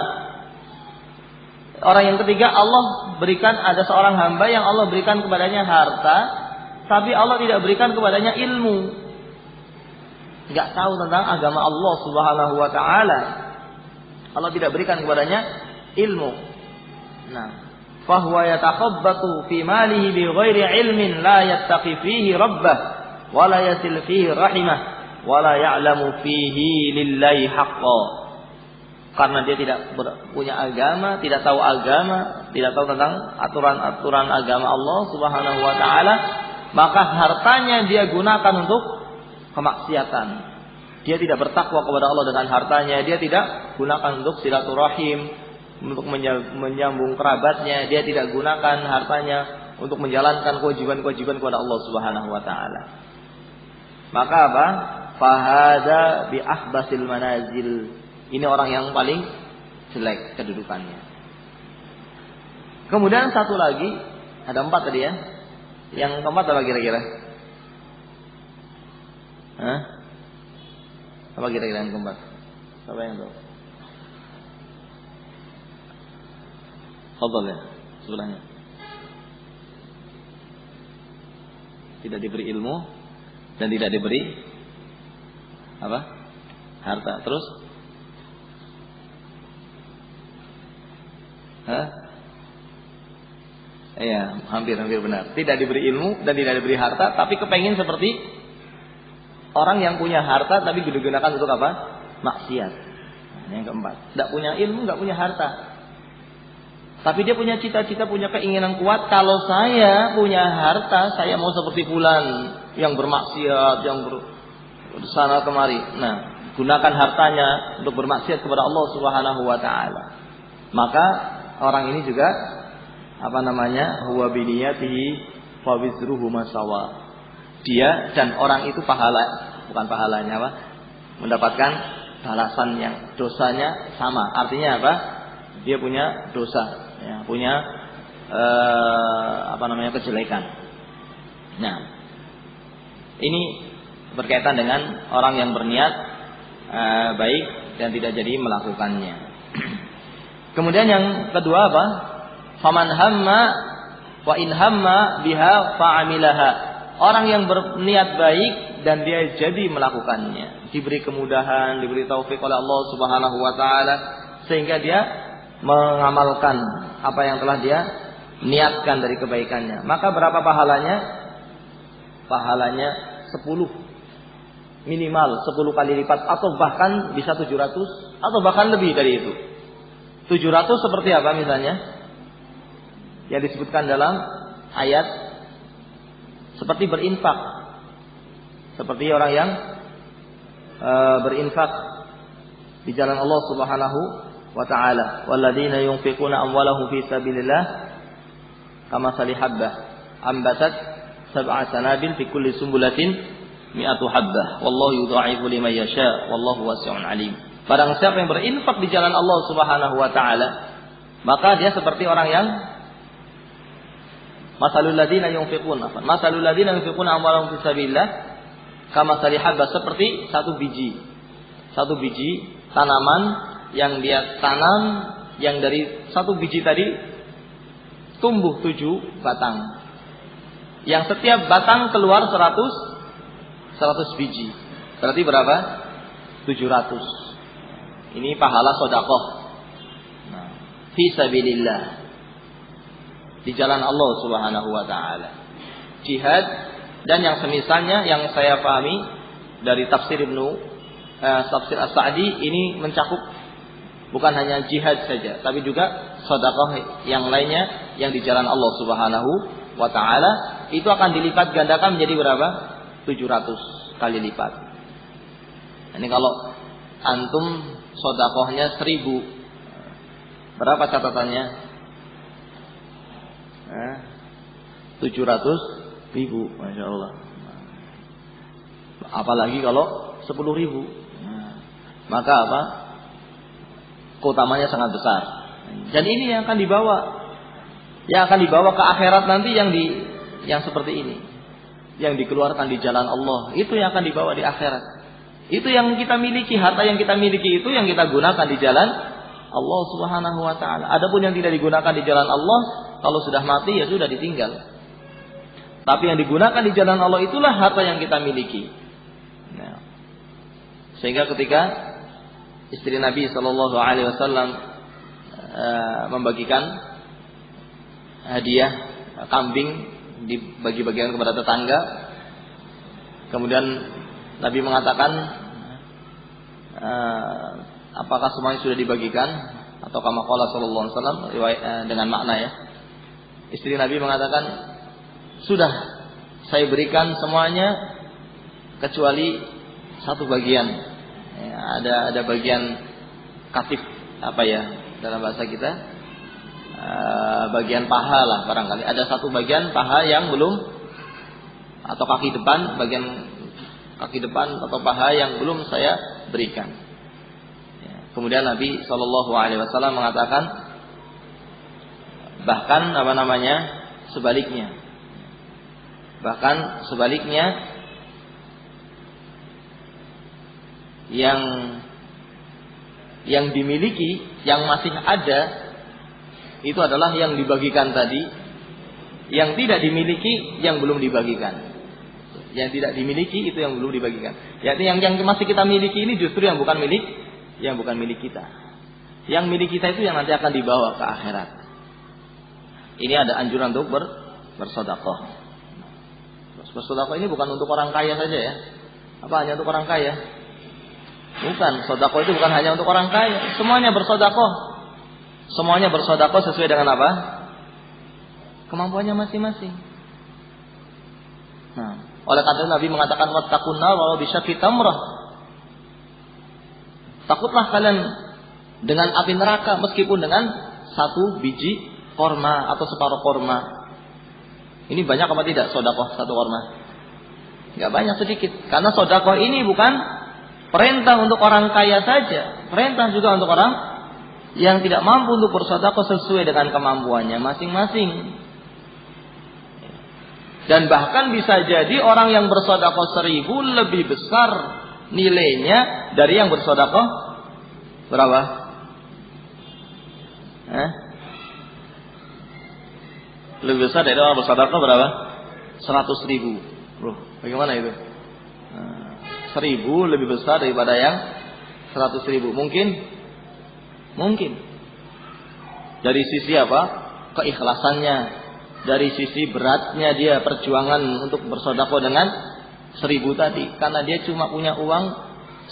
Orang yang ketiga, Allah berikan, ada seorang hamba yang Allah berikan kepadanya harta, tapi Allah tidak berikan kepadanya ilmu. Enggak tahu tentang agama Allah Subhanahu wa taala. Allah tidak berikan kepadanya ilmu. Nah, fahuwa yatakhabbatu fi malihi bi ghairi ilmin la yattaqi fihi rabbah wa la yasil fihi rahimah wa la ya'lamu fihi lillahi haqqo. Karena dia tidak punya agama, tidak tahu agama, tidak tahu tentang aturan-aturan agama Allah Subhanahu wa taala, maka hartanya dia gunakan untuk kemaksiatan. Dia tidak bertakwa kepada Allah dengan hartanya, dia tidak gunakan untuk silaturahim, untuk menyambung kerabatnya, dia tidak gunakan hartanya untuk menjalankan kewajiban-kewajiban kepada Allah Subhanahu wa taala. Maka apa? Fahada bi ahbasil manazil. Ini orang yang paling jelek kedudukannya. Kemudian satu lagi, ada 4 tadi ya. Yang keempat apa kira-kira? Hah? Apa kira-kira yang keempat? Siapa yang tahu? Fadhal ya, sebelahnya. Tidak diberi ilmu dan tidak diberi apa? Harta. Terus? Hah? Ya, hampir benar. Tidak diberi ilmu dan tidak diberi harta, tapi kepengin seperti orang yang punya harta tapi digunakan untuk apa? Maksiat. Yang keempat, tidak punya ilmu, nggak punya harta, tapi dia punya cita-cita, punya keinginan kuat. Kalau saya punya harta, saya mau seperti fulan yang bermaksiat, yang bersana kemari. Nah, gunakan hartanya untuk bermaksiat kepada Allah Subhanahu wa taala. Maka orang ini juga huwa biniyatihi fa wizruhu masawa. Dia dan orang itu pahalanya mendapatkan balasan yang dosanya sama. Artinya apa? Dia punya dosa, ya, punya kejelekan. Nah, ini berkaitan dengan orang yang berniat baik dan tidak jadi melakukannya. Kemudian yang kedua apa? Faman hamma wa in hamma biha fa'amilaha. Orang yang berniat baik dan dia jadi melakukannya, diberi kemudahan, diberi taufik oleh Allah Subhanahu wa taala sehingga dia mengamalkan apa yang telah dia niatkan dari kebaikannya. Maka berapa pahalanya? Pahalanya 10, minimal 10 kali lipat, atau bahkan bisa 700 atau bahkan lebih dari itu. 700 seperti apa misalnya? Yang disebutkan dalam ayat, seperti berinfak, seperti orang yang berinfak di jalan Allah Subhanahu wa taala. Walladzina yunfiquna amwalahum fi sabilillah kamathali habbah ambatat sab'a sanabil fi kulli sumbulatin mi'atu habbah wallahu yudha'ifu liman yasha wallahu wasi'un alim. Barang siapa yang berinfak di jalan Allah Subhanahu wa taala, maka dia seperti orang yang masalul ladzina yunfiquna amwalahum fi sabilillah kamathali habbah, seperti satu biji tanaman yang dia tanam, yang dari satu biji tadi tumbuh 7 batang, yang setiap batang keluar 100 biji. Berarti berapa? 700. Ini pahala sedekah. Nah, fi sabilillah, di jalan Allah Subhanahu wa taala. Jihad dan yang semisalnya yang saya pahami dari tafsir tafsir As-Sa'di, ini mencakup bukan hanya jihad saja, tapi juga sedekah yang lainnya yang di jalan Allah Subhanahu wa taala. Itu akan dilipat gandakan menjadi berapa? 700 kali lipat. Ini kalau antum sedekahnya 1000, berapa catatannya? 700.000, Masya Allah. Apalagi kalau 10.000, maka apa? Keutamanya sangat besar. Dan ini yang akan dibawa ke akhirat nanti, yang seperti ini, yang dikeluarkan di jalan Allah, itu yang akan dibawa di akhirat. Itu yang kita miliki, harta yang kita miliki itu yang kita gunakan di jalan Allah Subhanahu wa taala. Adapun yang tidak digunakan di jalan Allah, kalau sudah mati ya sudah ditinggal. Tapi yang digunakan di jalan Allah itulah harta yang kita miliki. Nah, sehingga ketika istri Nabi Shallallahu Alaihi Wasallam membagikan hadiah kambing, dibagi-bagikan kepada tetangga, kemudian Nabi mengatakan, apakah semuanya sudah dibagikan? Atau kama qala sallallahu alaihi wasallam, dengan makna ya. Istri Nabi mengatakan, sudah saya berikan semuanya kecuali satu bagian. Ya, ada bagian katif, dalam bahasa kita, bagian paha lah barangkali. Ada satu bagian paha yang belum, atau kaki depan atau paha yang belum saya berikan. Ya, kemudian Nabi Shallallahu Alaihi Wasallam mengatakan, bahkan sebaliknya, yang dimiliki, yang masih ada, itu adalah yang dibagikan tadi. Yang tidak dimiliki, yang belum dibagikan. Yang tidak dimiliki itu yang belum dibagikan. Yaitu yang masih kita miliki ini justru yang bukan milik kita. Yang milik kita itu yang nanti akan dibawa ke akhirat. Ini ada anjuran untuk bersedekah. Bersedekah ini bukan untuk orang kaya saja ya. Apa hanya untuk orang kaya? Bukan, sedekah itu bukan hanya untuk orang kaya. Semuanya bersedekah. Semuanya bersedekah sesuai dengan apa? Kemampuannya masing-masing. Nah, oleh karena itu Nabi mengatakan wattaqun nar walau bisyaqi tamrah. Takutlah kalian dengan api neraka meskipun dengan satu biji korma atau separuh korma. Ini banyak apa tidak sedekah satu korma? Enggak banyak, sedikit. Karena sedekah ini bukan perintah untuk orang kaya saja, perintah juga untuk orang yang tidak mampu untuk bersedekah sesuai dengan kemampuannya masing-masing. Dan bahkan bisa jadi orang yang bersedekah 1000 lebih besar nilainya dari yang bersedekah berapa? Lebih besar dari orang bersedekah berapa? 100.000. Bro, bagaimana itu? 1000 lebih besar daripada yang 100.000. Mungkin. Dari sisi apa? Keikhlasannya. Dari sisi beratnya dia perjuangan untuk bersedekah dengan 1000 tadi. Karena dia cuma punya uang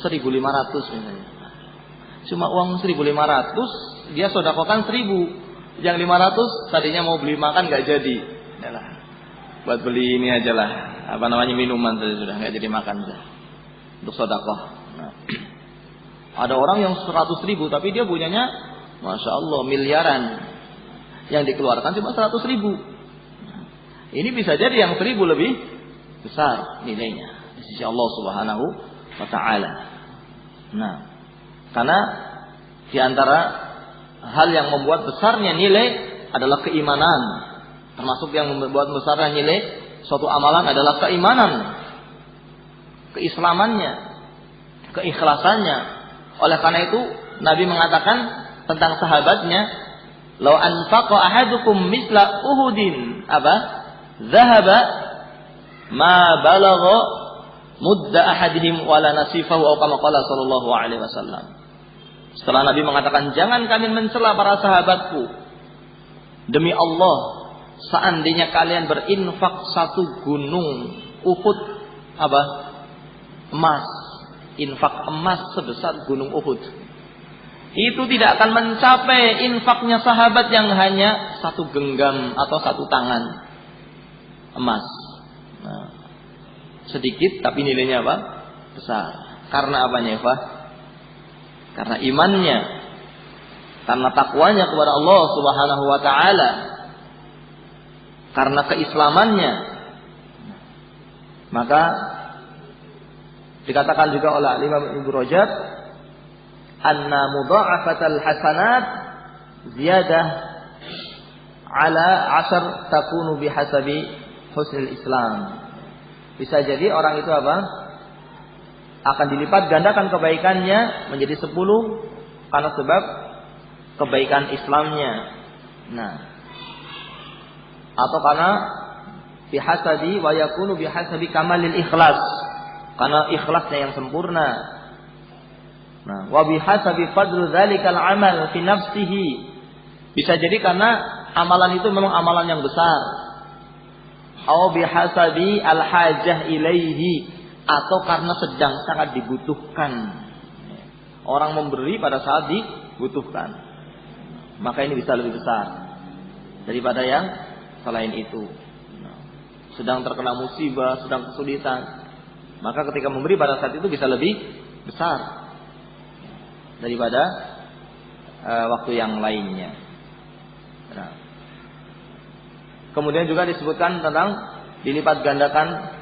1.500 misalnya. Cuma uang 1.500, dia sedekahkan 1.000. Yang 500 tadinya mau beli makan gak jadi. Yalah. Buat beli ini aja lah. Apa namanya, minuman saja sudah, gak jadi makan sudah. Untuk sedekah. Nah. Ada orang yang 100.000 tapi dia punyanya Masya Allah miliaran. Yang dikeluarkan cuma 100.000. Ini bisa jadi yang 1.000 lebih besar nilainya di sisi Allah Subhanahu wa taala. Nah, karena di antara hal yang membuat besarnya nilai adalah keimanan. Termasuk yang membuat besarnya nilai suatu amalan adalah keimanan, keislamannya, keikhlasannya. Oleh karena itu Nabi mengatakan tentang sahabatnya, "Lau anfaqa ahadukum misla Uhudin dhahaba ma balagha mudda ahadihim wala nasifahu atau kama qala sallallahu alaihi wasallam." Setelah Nabi mengatakan, "Jangan kalian mencela para sahabatku. Demi Allah, seandainya kalian berinfak 1 gunung Uhud emas, infak emas sebesar gunung Uhud, itu tidak akan mencapai infaknya sahabat yang hanya 1 genggam atau 1 tangan emas." Nah, sedikit tapi nilainya apa? Besar. Karena apanya, Eva? Karena imannya, karena takwanya kepada Allah Subhanahu wa taala, karena keislamannya. Maka dikatakan juga oleh Imam Ibnu Rajab, anna mudha'afatal hasanat ziyadah ala 10 takunu bihasabi husnul Islam. Bisa jadi orang itu akan dilipat gandakan kebaikannya menjadi 10 karena sebab kebaikan Islamnya. Nah, atau karena bihasabi wa yakunu bihasabi kamalil ikhlas, karena ikhlasnya yang sempurna. Nah, wa bihasabi fadlu dzalikal amal fi nafsihi, bisa jadi karena amalan itu memang amalan yang besar. Au bihasabi al hajah ilaihi, atau karena sedang sangat dibutuhkan. Orang memberi pada saat dibutuhkan, maka ini bisa lebih besar daripada yang selain itu. Sedang terkena musibah, sedang kesulitan, maka ketika memberi pada saat itu bisa lebih besar daripada waktu yang lainnya. Nah, kemudian juga disebutkan tentang dilipat gandakan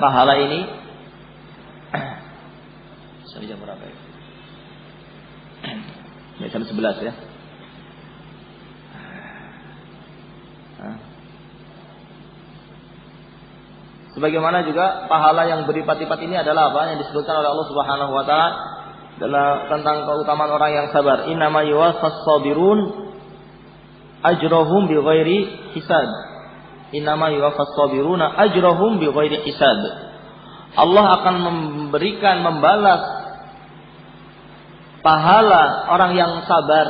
pahala ini. Sampai jam berapa ya? Jam 11 ya. Sebagaimana juga pahala yang berlipat-lipat ini adalah apa? Yang disebutkan oleh Allah Subhanahu wa taala adalah tentang keutamaan orang yang sabar. Innama yuwaffas sabirun ajrahum bighairi hisab. Innama yuwaffas sabiruna ajrahum bighairi hisab. Allah akan membalas pahala orang yang sabar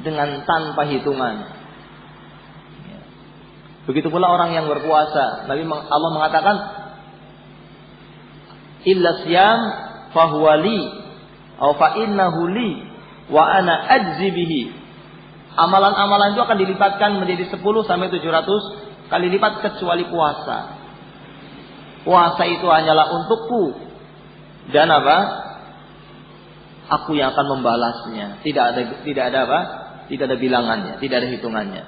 dengan tanpa hitungan. Begitu pula orang yang berpuasa. Allah mengatakan, illa siyam fahuwa li aw fa innahu li wa ana ajzi bihi. Amalan-amalan itu akan dilipatkan menjadi 10 sampai 700 kali lipat kecuali puasa. Puasa itu hanyalah untukku dan apa? Aku yang akan membalasnya. Tidak ada apa? Tidak ada bilangannya, tidak ada hitungannya.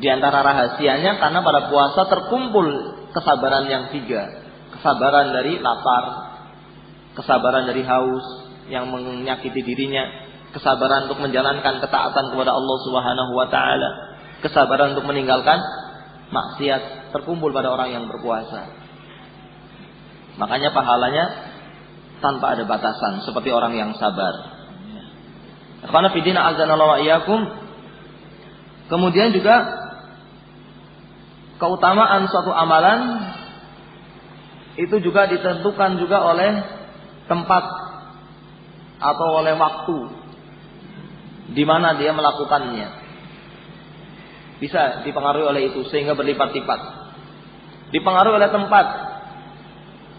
Di antara rahasianya karena pada puasa terkumpul kesabaran yang 3. Kesabaran dari lapar, kesabaran dari haus yang menyakiti dirinya, kesabaran untuk menjalankan ketaatan kepada Allah Subhanahu wa taala, kesabaran untuk meninggalkan maksiat terkumpul pada orang yang berpuasa. Makanya pahalanya tanpa ada batasan seperti orang yang sabar. Ikhwana fillah azanallahu wa iyyakum. Kemudian juga keutamaan suatu amalan itu juga ditentukan juga oleh tempat atau oleh waktu di mana dia melakukannya. Bisa dipengaruhi oleh itu sehingga berlipat-lipat. Dipengaruhi oleh tempat.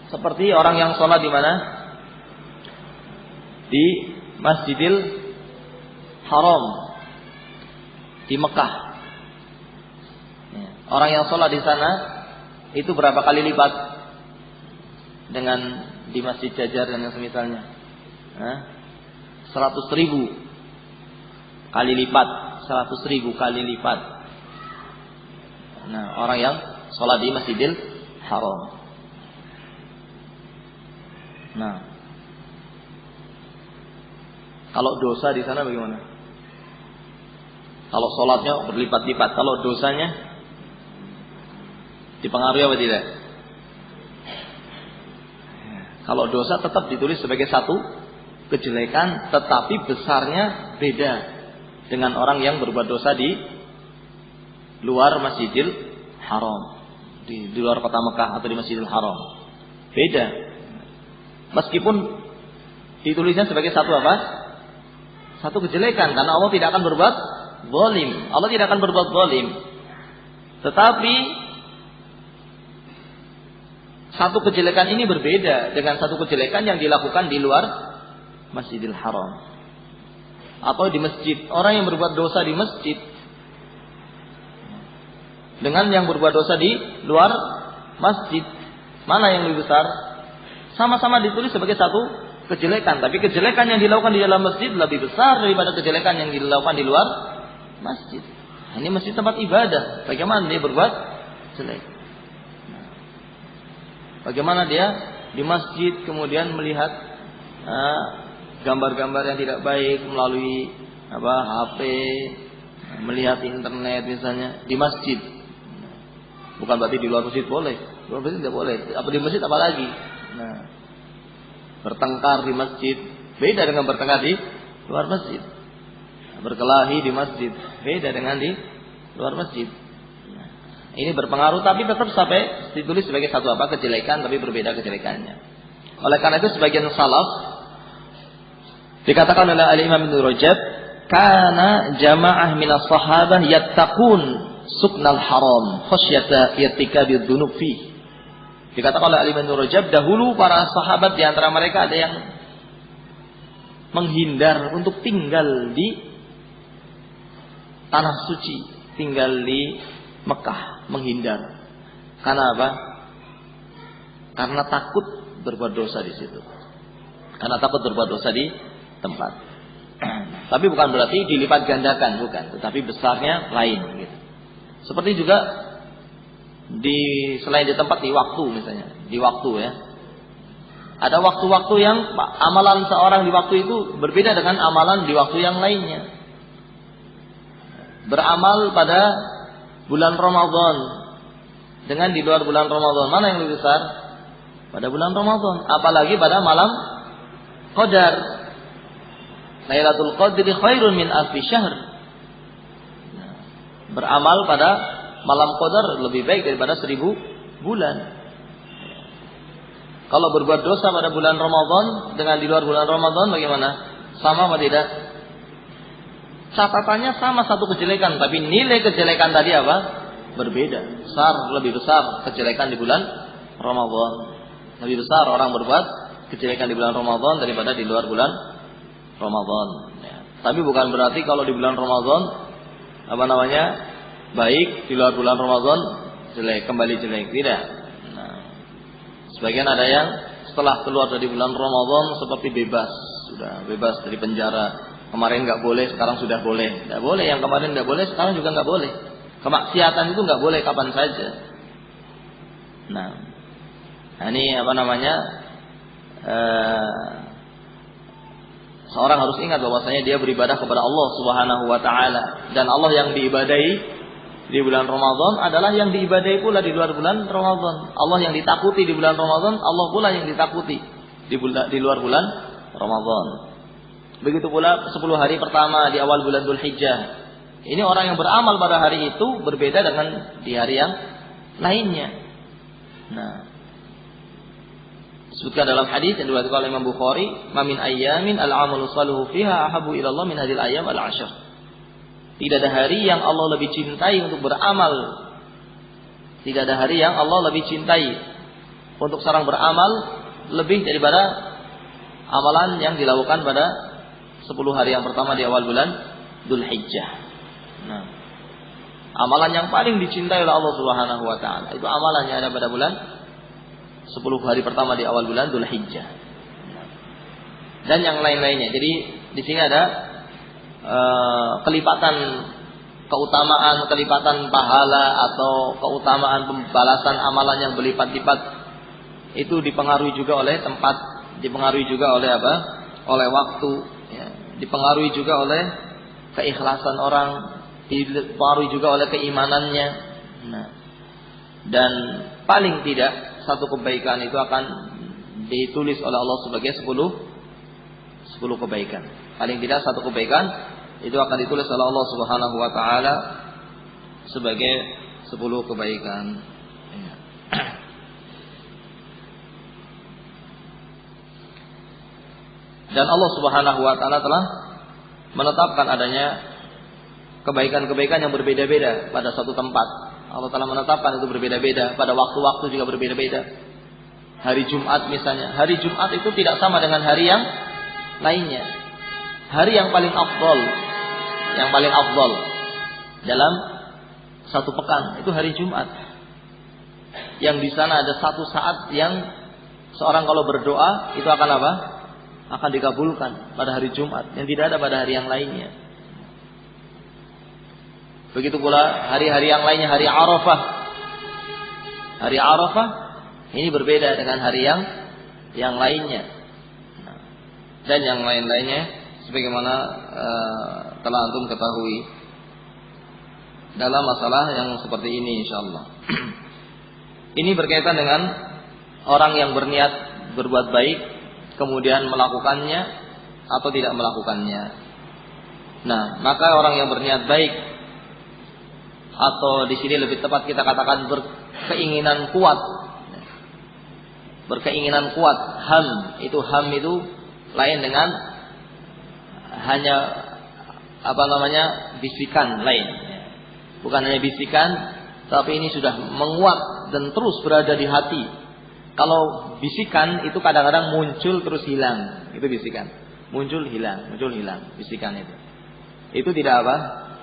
Seperti orang yang sholat di mana? Di Masjidil Haram di Mekah. Orang yang sholat di sana itu berapa kali lipat dengan di Masjid Jajar dan yang semisalnya? 100.000 kali lipat, 100.000 kali lipat. Nah, orang yang sholat di Masjidil Haram. Nah, kalau dosa di sana bagaimana? Kalau sholatnya berlipat-lipat, kalau dosanya dipengaruhi apa tidak? Kalau dosa tetap ditulis sebagai satu kejelekan, tetapi besarnya beda dengan orang yang berbuat dosa di luar Masjidil Haram, di luar kota Mekah atau di Masjidil Haram. Beda. Meskipun ditulisnya sebagai satu apa? Satu kejelekan, karena Allah tidak akan berbuat zalim. Allah tidak akan berbuat zalim. Tetapi satu kejelekan ini berbeda dengan satu kejelekan yang dilakukan di luar Masjidil Haram atau di masjid. Orang yang berbuat dosa di masjid dengan yang berbuat dosa di luar masjid, mana yang lebih besar? Sama-sama ditulis sebagai satu kejelekan, tapi kejelekan yang dilakukan di dalam masjid lebih besar daripada kejelekan yang dilakukan di luar masjid. Ini masjid tempat ibadah. Bagaimana dia berbuat jelek? Bagaimana dia di masjid kemudian melihat gambar-gambar yang tidak baik melalui HP, melihat internet misalnya di masjid. Bukan berarti di luar masjid boleh. Di luar masjid tidak boleh. Apa di masjid apa lagi? Nah, bertengkar di masjid beda dengan bertengkar di luar masjid. Berkelahi di masjid beda dengan di luar masjid. Nah, ini berpengaruh, tapi tetap sampai ditulis sebagai satu apa? Kejelekan, tapi berbeda kejelekannya. Oleh karena itu sebagian salaf dikatakan oleh Al-Imam Ibnu Rajab, kana jamaah minas sahabah yattaqun suknal haram khasyata irtikabi dzunub fi. Dikatakan oleh Al-Imam Ibnu Rajab, dahulu para sahabat di antara mereka ada yang menghindar untuk tinggal di tanah suci, tinggal di Mekah, menghindar. Karena apa? Karena takut berbuat dosa di situ. Karena takut berbuat dosa di tempat. Tapi bukan berarti dilipat gandakan, bukan. Tetapi besarnya lain. Gitu. Seperti juga selain di tempat, di waktu misalnya, di waktu ya. Ada waktu-waktu yang amalan seorang di waktu itu berbeda dengan amalan di waktu yang lainnya. Beramal pada bulan Ramadan dengan di luar bulan Ramadan, mana yang lebih besar? Pada bulan Ramadan, apalagi pada malam Qadar. Lailatul Qadri khairun min alfi syahr. Beramal pada malam Qadar lebih baik daripada 1000 bulan. Kalau berbuat dosa pada bulan Ramadan dengan di luar bulan Ramadan bagaimana? Sama atau tidak? Catatannya sama, satu kejelekan, tapi nilai kejelekan tadi apa? berbeda. Lebih besar kejelekan di bulan Ramadan. Lebih besar orang berbuat kejelekan di bulan Ramadan daripada di luar bulan Ramadan. Ya. Tapi bukan berarti kalau di bulan Ramadan baik, di luar bulan Ramadan kembali jelek. Tidak. Nah, sebagian ada yang setelah keluar dari bulan Ramadan seperti bebas, sudah bebas dari penjara. Kemarin nggak boleh, sekarang sudah boleh. Nggak boleh, yang kemarin nggak boleh, sekarang juga nggak boleh. Kemaksiatan itu nggak boleh kapan saja. Nah ini seorang harus ingat bahwasanya dia beribadah kepada Allah Subhanahu wa taala, dan Allah yang diibadahi di bulan Ramadan adalah yang diibadahi pula di luar bulan Ramadan. Allah yang ditakuti di bulan Ramadan, Allah pula yang ditakuti di luar bulan Ramadan. Begitu pula 10 hari pertama di awal bulan Dzulhijjah. Ini orang yang beramal pada hari itu berbeda dengan di hari yang lainnya. Nah, disebutkan dalam hadis yang diriwayatkan oleh Imam Bukhari, "Ma min ayyamin al-'amalu salihu fiha ahabbu ila Allah min hadhil ayyam al-'ashr." Tidak ada hari yang Allah lebih cintai untuk beramal. Tidak ada hari yang Allah lebih cintai untuk seorang beramal lebih daripada amalan yang dilakukan pada 10 hari yang pertama di awal bulan Dzulhijjah. Nah, amalan yang paling dicintai oleh Allah Subhanahu wa taala itu amalan yang ada pada bulan 10 hari pertama di awal bulan Dzulhijjah. Dan yang lain-lainnya. Jadi di sini ada kelipatan keutamaan, kelipatan pahala atau keutamaan pembalasan amalan yang berlipat-lipat itu dipengaruhi juga oleh tempat, dipengaruhi juga oleh oleh waktu, ya. Dipengaruhi juga oleh keikhlasan orang, dipengaruhi juga oleh keimanannya. Nah, dan paling tidak satu kebaikan itu akan ditulis oleh Allah sebagai 10 kebaikan. Paling tidak satu kebaikan itu akan ditulis oleh Allah Subhanahu wa taala sebagai 10 kebaikan. Ya. Dan Allah Subhanahu wa taala telah menetapkan adanya kebaikan-kebaikan yang berbeda-beda pada suatu tempat. Allah telah menetapkan itu berbeda-beda, pada waktu-waktu juga berbeda-beda. Hari Jumat misalnya, hari Jumat itu tidak sama dengan hari yang lainnya. Hari yang paling afdal dalam satu pekan itu hari Jumat. Yang di sana ada satu saat yang seorang kalau berdoa itu akan akan dikabulkan pada hari Jumat, yang tidak ada pada hari yang lainnya. Begitu pula hari-hari yang lainnya, hari Arafah. Hari Arafah ini berbeda dengan hari yang lainnya. Dan yang lain-lainnya sebagaimana telah antum ketahui dalam masalah yang seperti ini insyaallah. Ini berkaitan dengan orang yang berniat berbuat baik kemudian melakukannya atau tidak melakukannya. Nah, maka orang yang berniat baik, atau di sini lebih tepat kita katakan berkeinginan kuat. Berkeinginan kuat, ham itu lain dengan hanya bisikan lain. Bukan hanya bisikan, tapi ini sudah menguat dan terus berada di hati. Kalau bisikan itu kadang-kadang muncul terus hilang, itu bisikan. Muncul hilang, bisikan itu. Itu tidak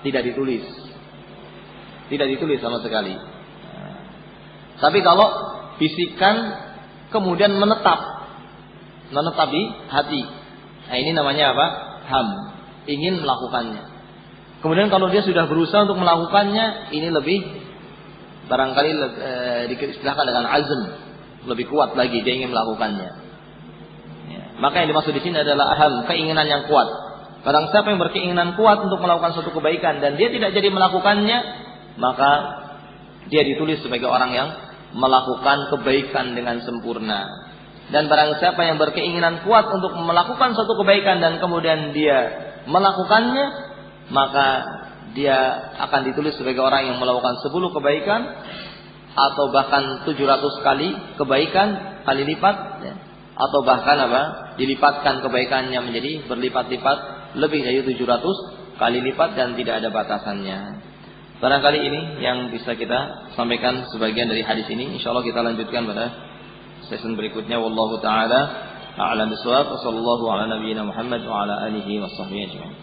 tidak ditulis. Tidak ditulis sama sekali. Tapi kalau bisikan kemudian menetap di hati. Nah, ini namanya ham, ingin melakukannya. Kemudian kalau dia sudah berusaha untuk melakukannya, ini lebih barangkali diistilahkan dengan azm, lebih kuat lagi dia ingin melakukannya. Ya. Maka yang dimaksud di sini adalah ham, keinginan yang kuat. Barang siapa yang berkeinginan kuat untuk melakukan suatu kebaikan dan dia tidak jadi melakukannya, maka dia ditulis sebagai orang yang melakukan kebaikan dengan sempurna. Dan barang siapa yang berkeinginan kuat untuk melakukan suatu kebaikan dan kemudian dia melakukannya, maka dia akan ditulis sebagai orang yang melakukan 10 kebaikan atau bahkan 700 kali kebaikan kali lipat, ya. Atau bahkan dilipatkan kebaikannya menjadi berlipat-lipat lebih dari 700 kali lipat dan tidak ada batasannya. Barangkali ini yang bisa kita sampaikan sebagian dari hadis ini. Insyaallah kita lanjutkan pada sesi berikutnya. Wallahu taala a'lam bishawab. Wassallallahu ala nabiyyina Muhammad wa ala alihi washabbihi ajma'in.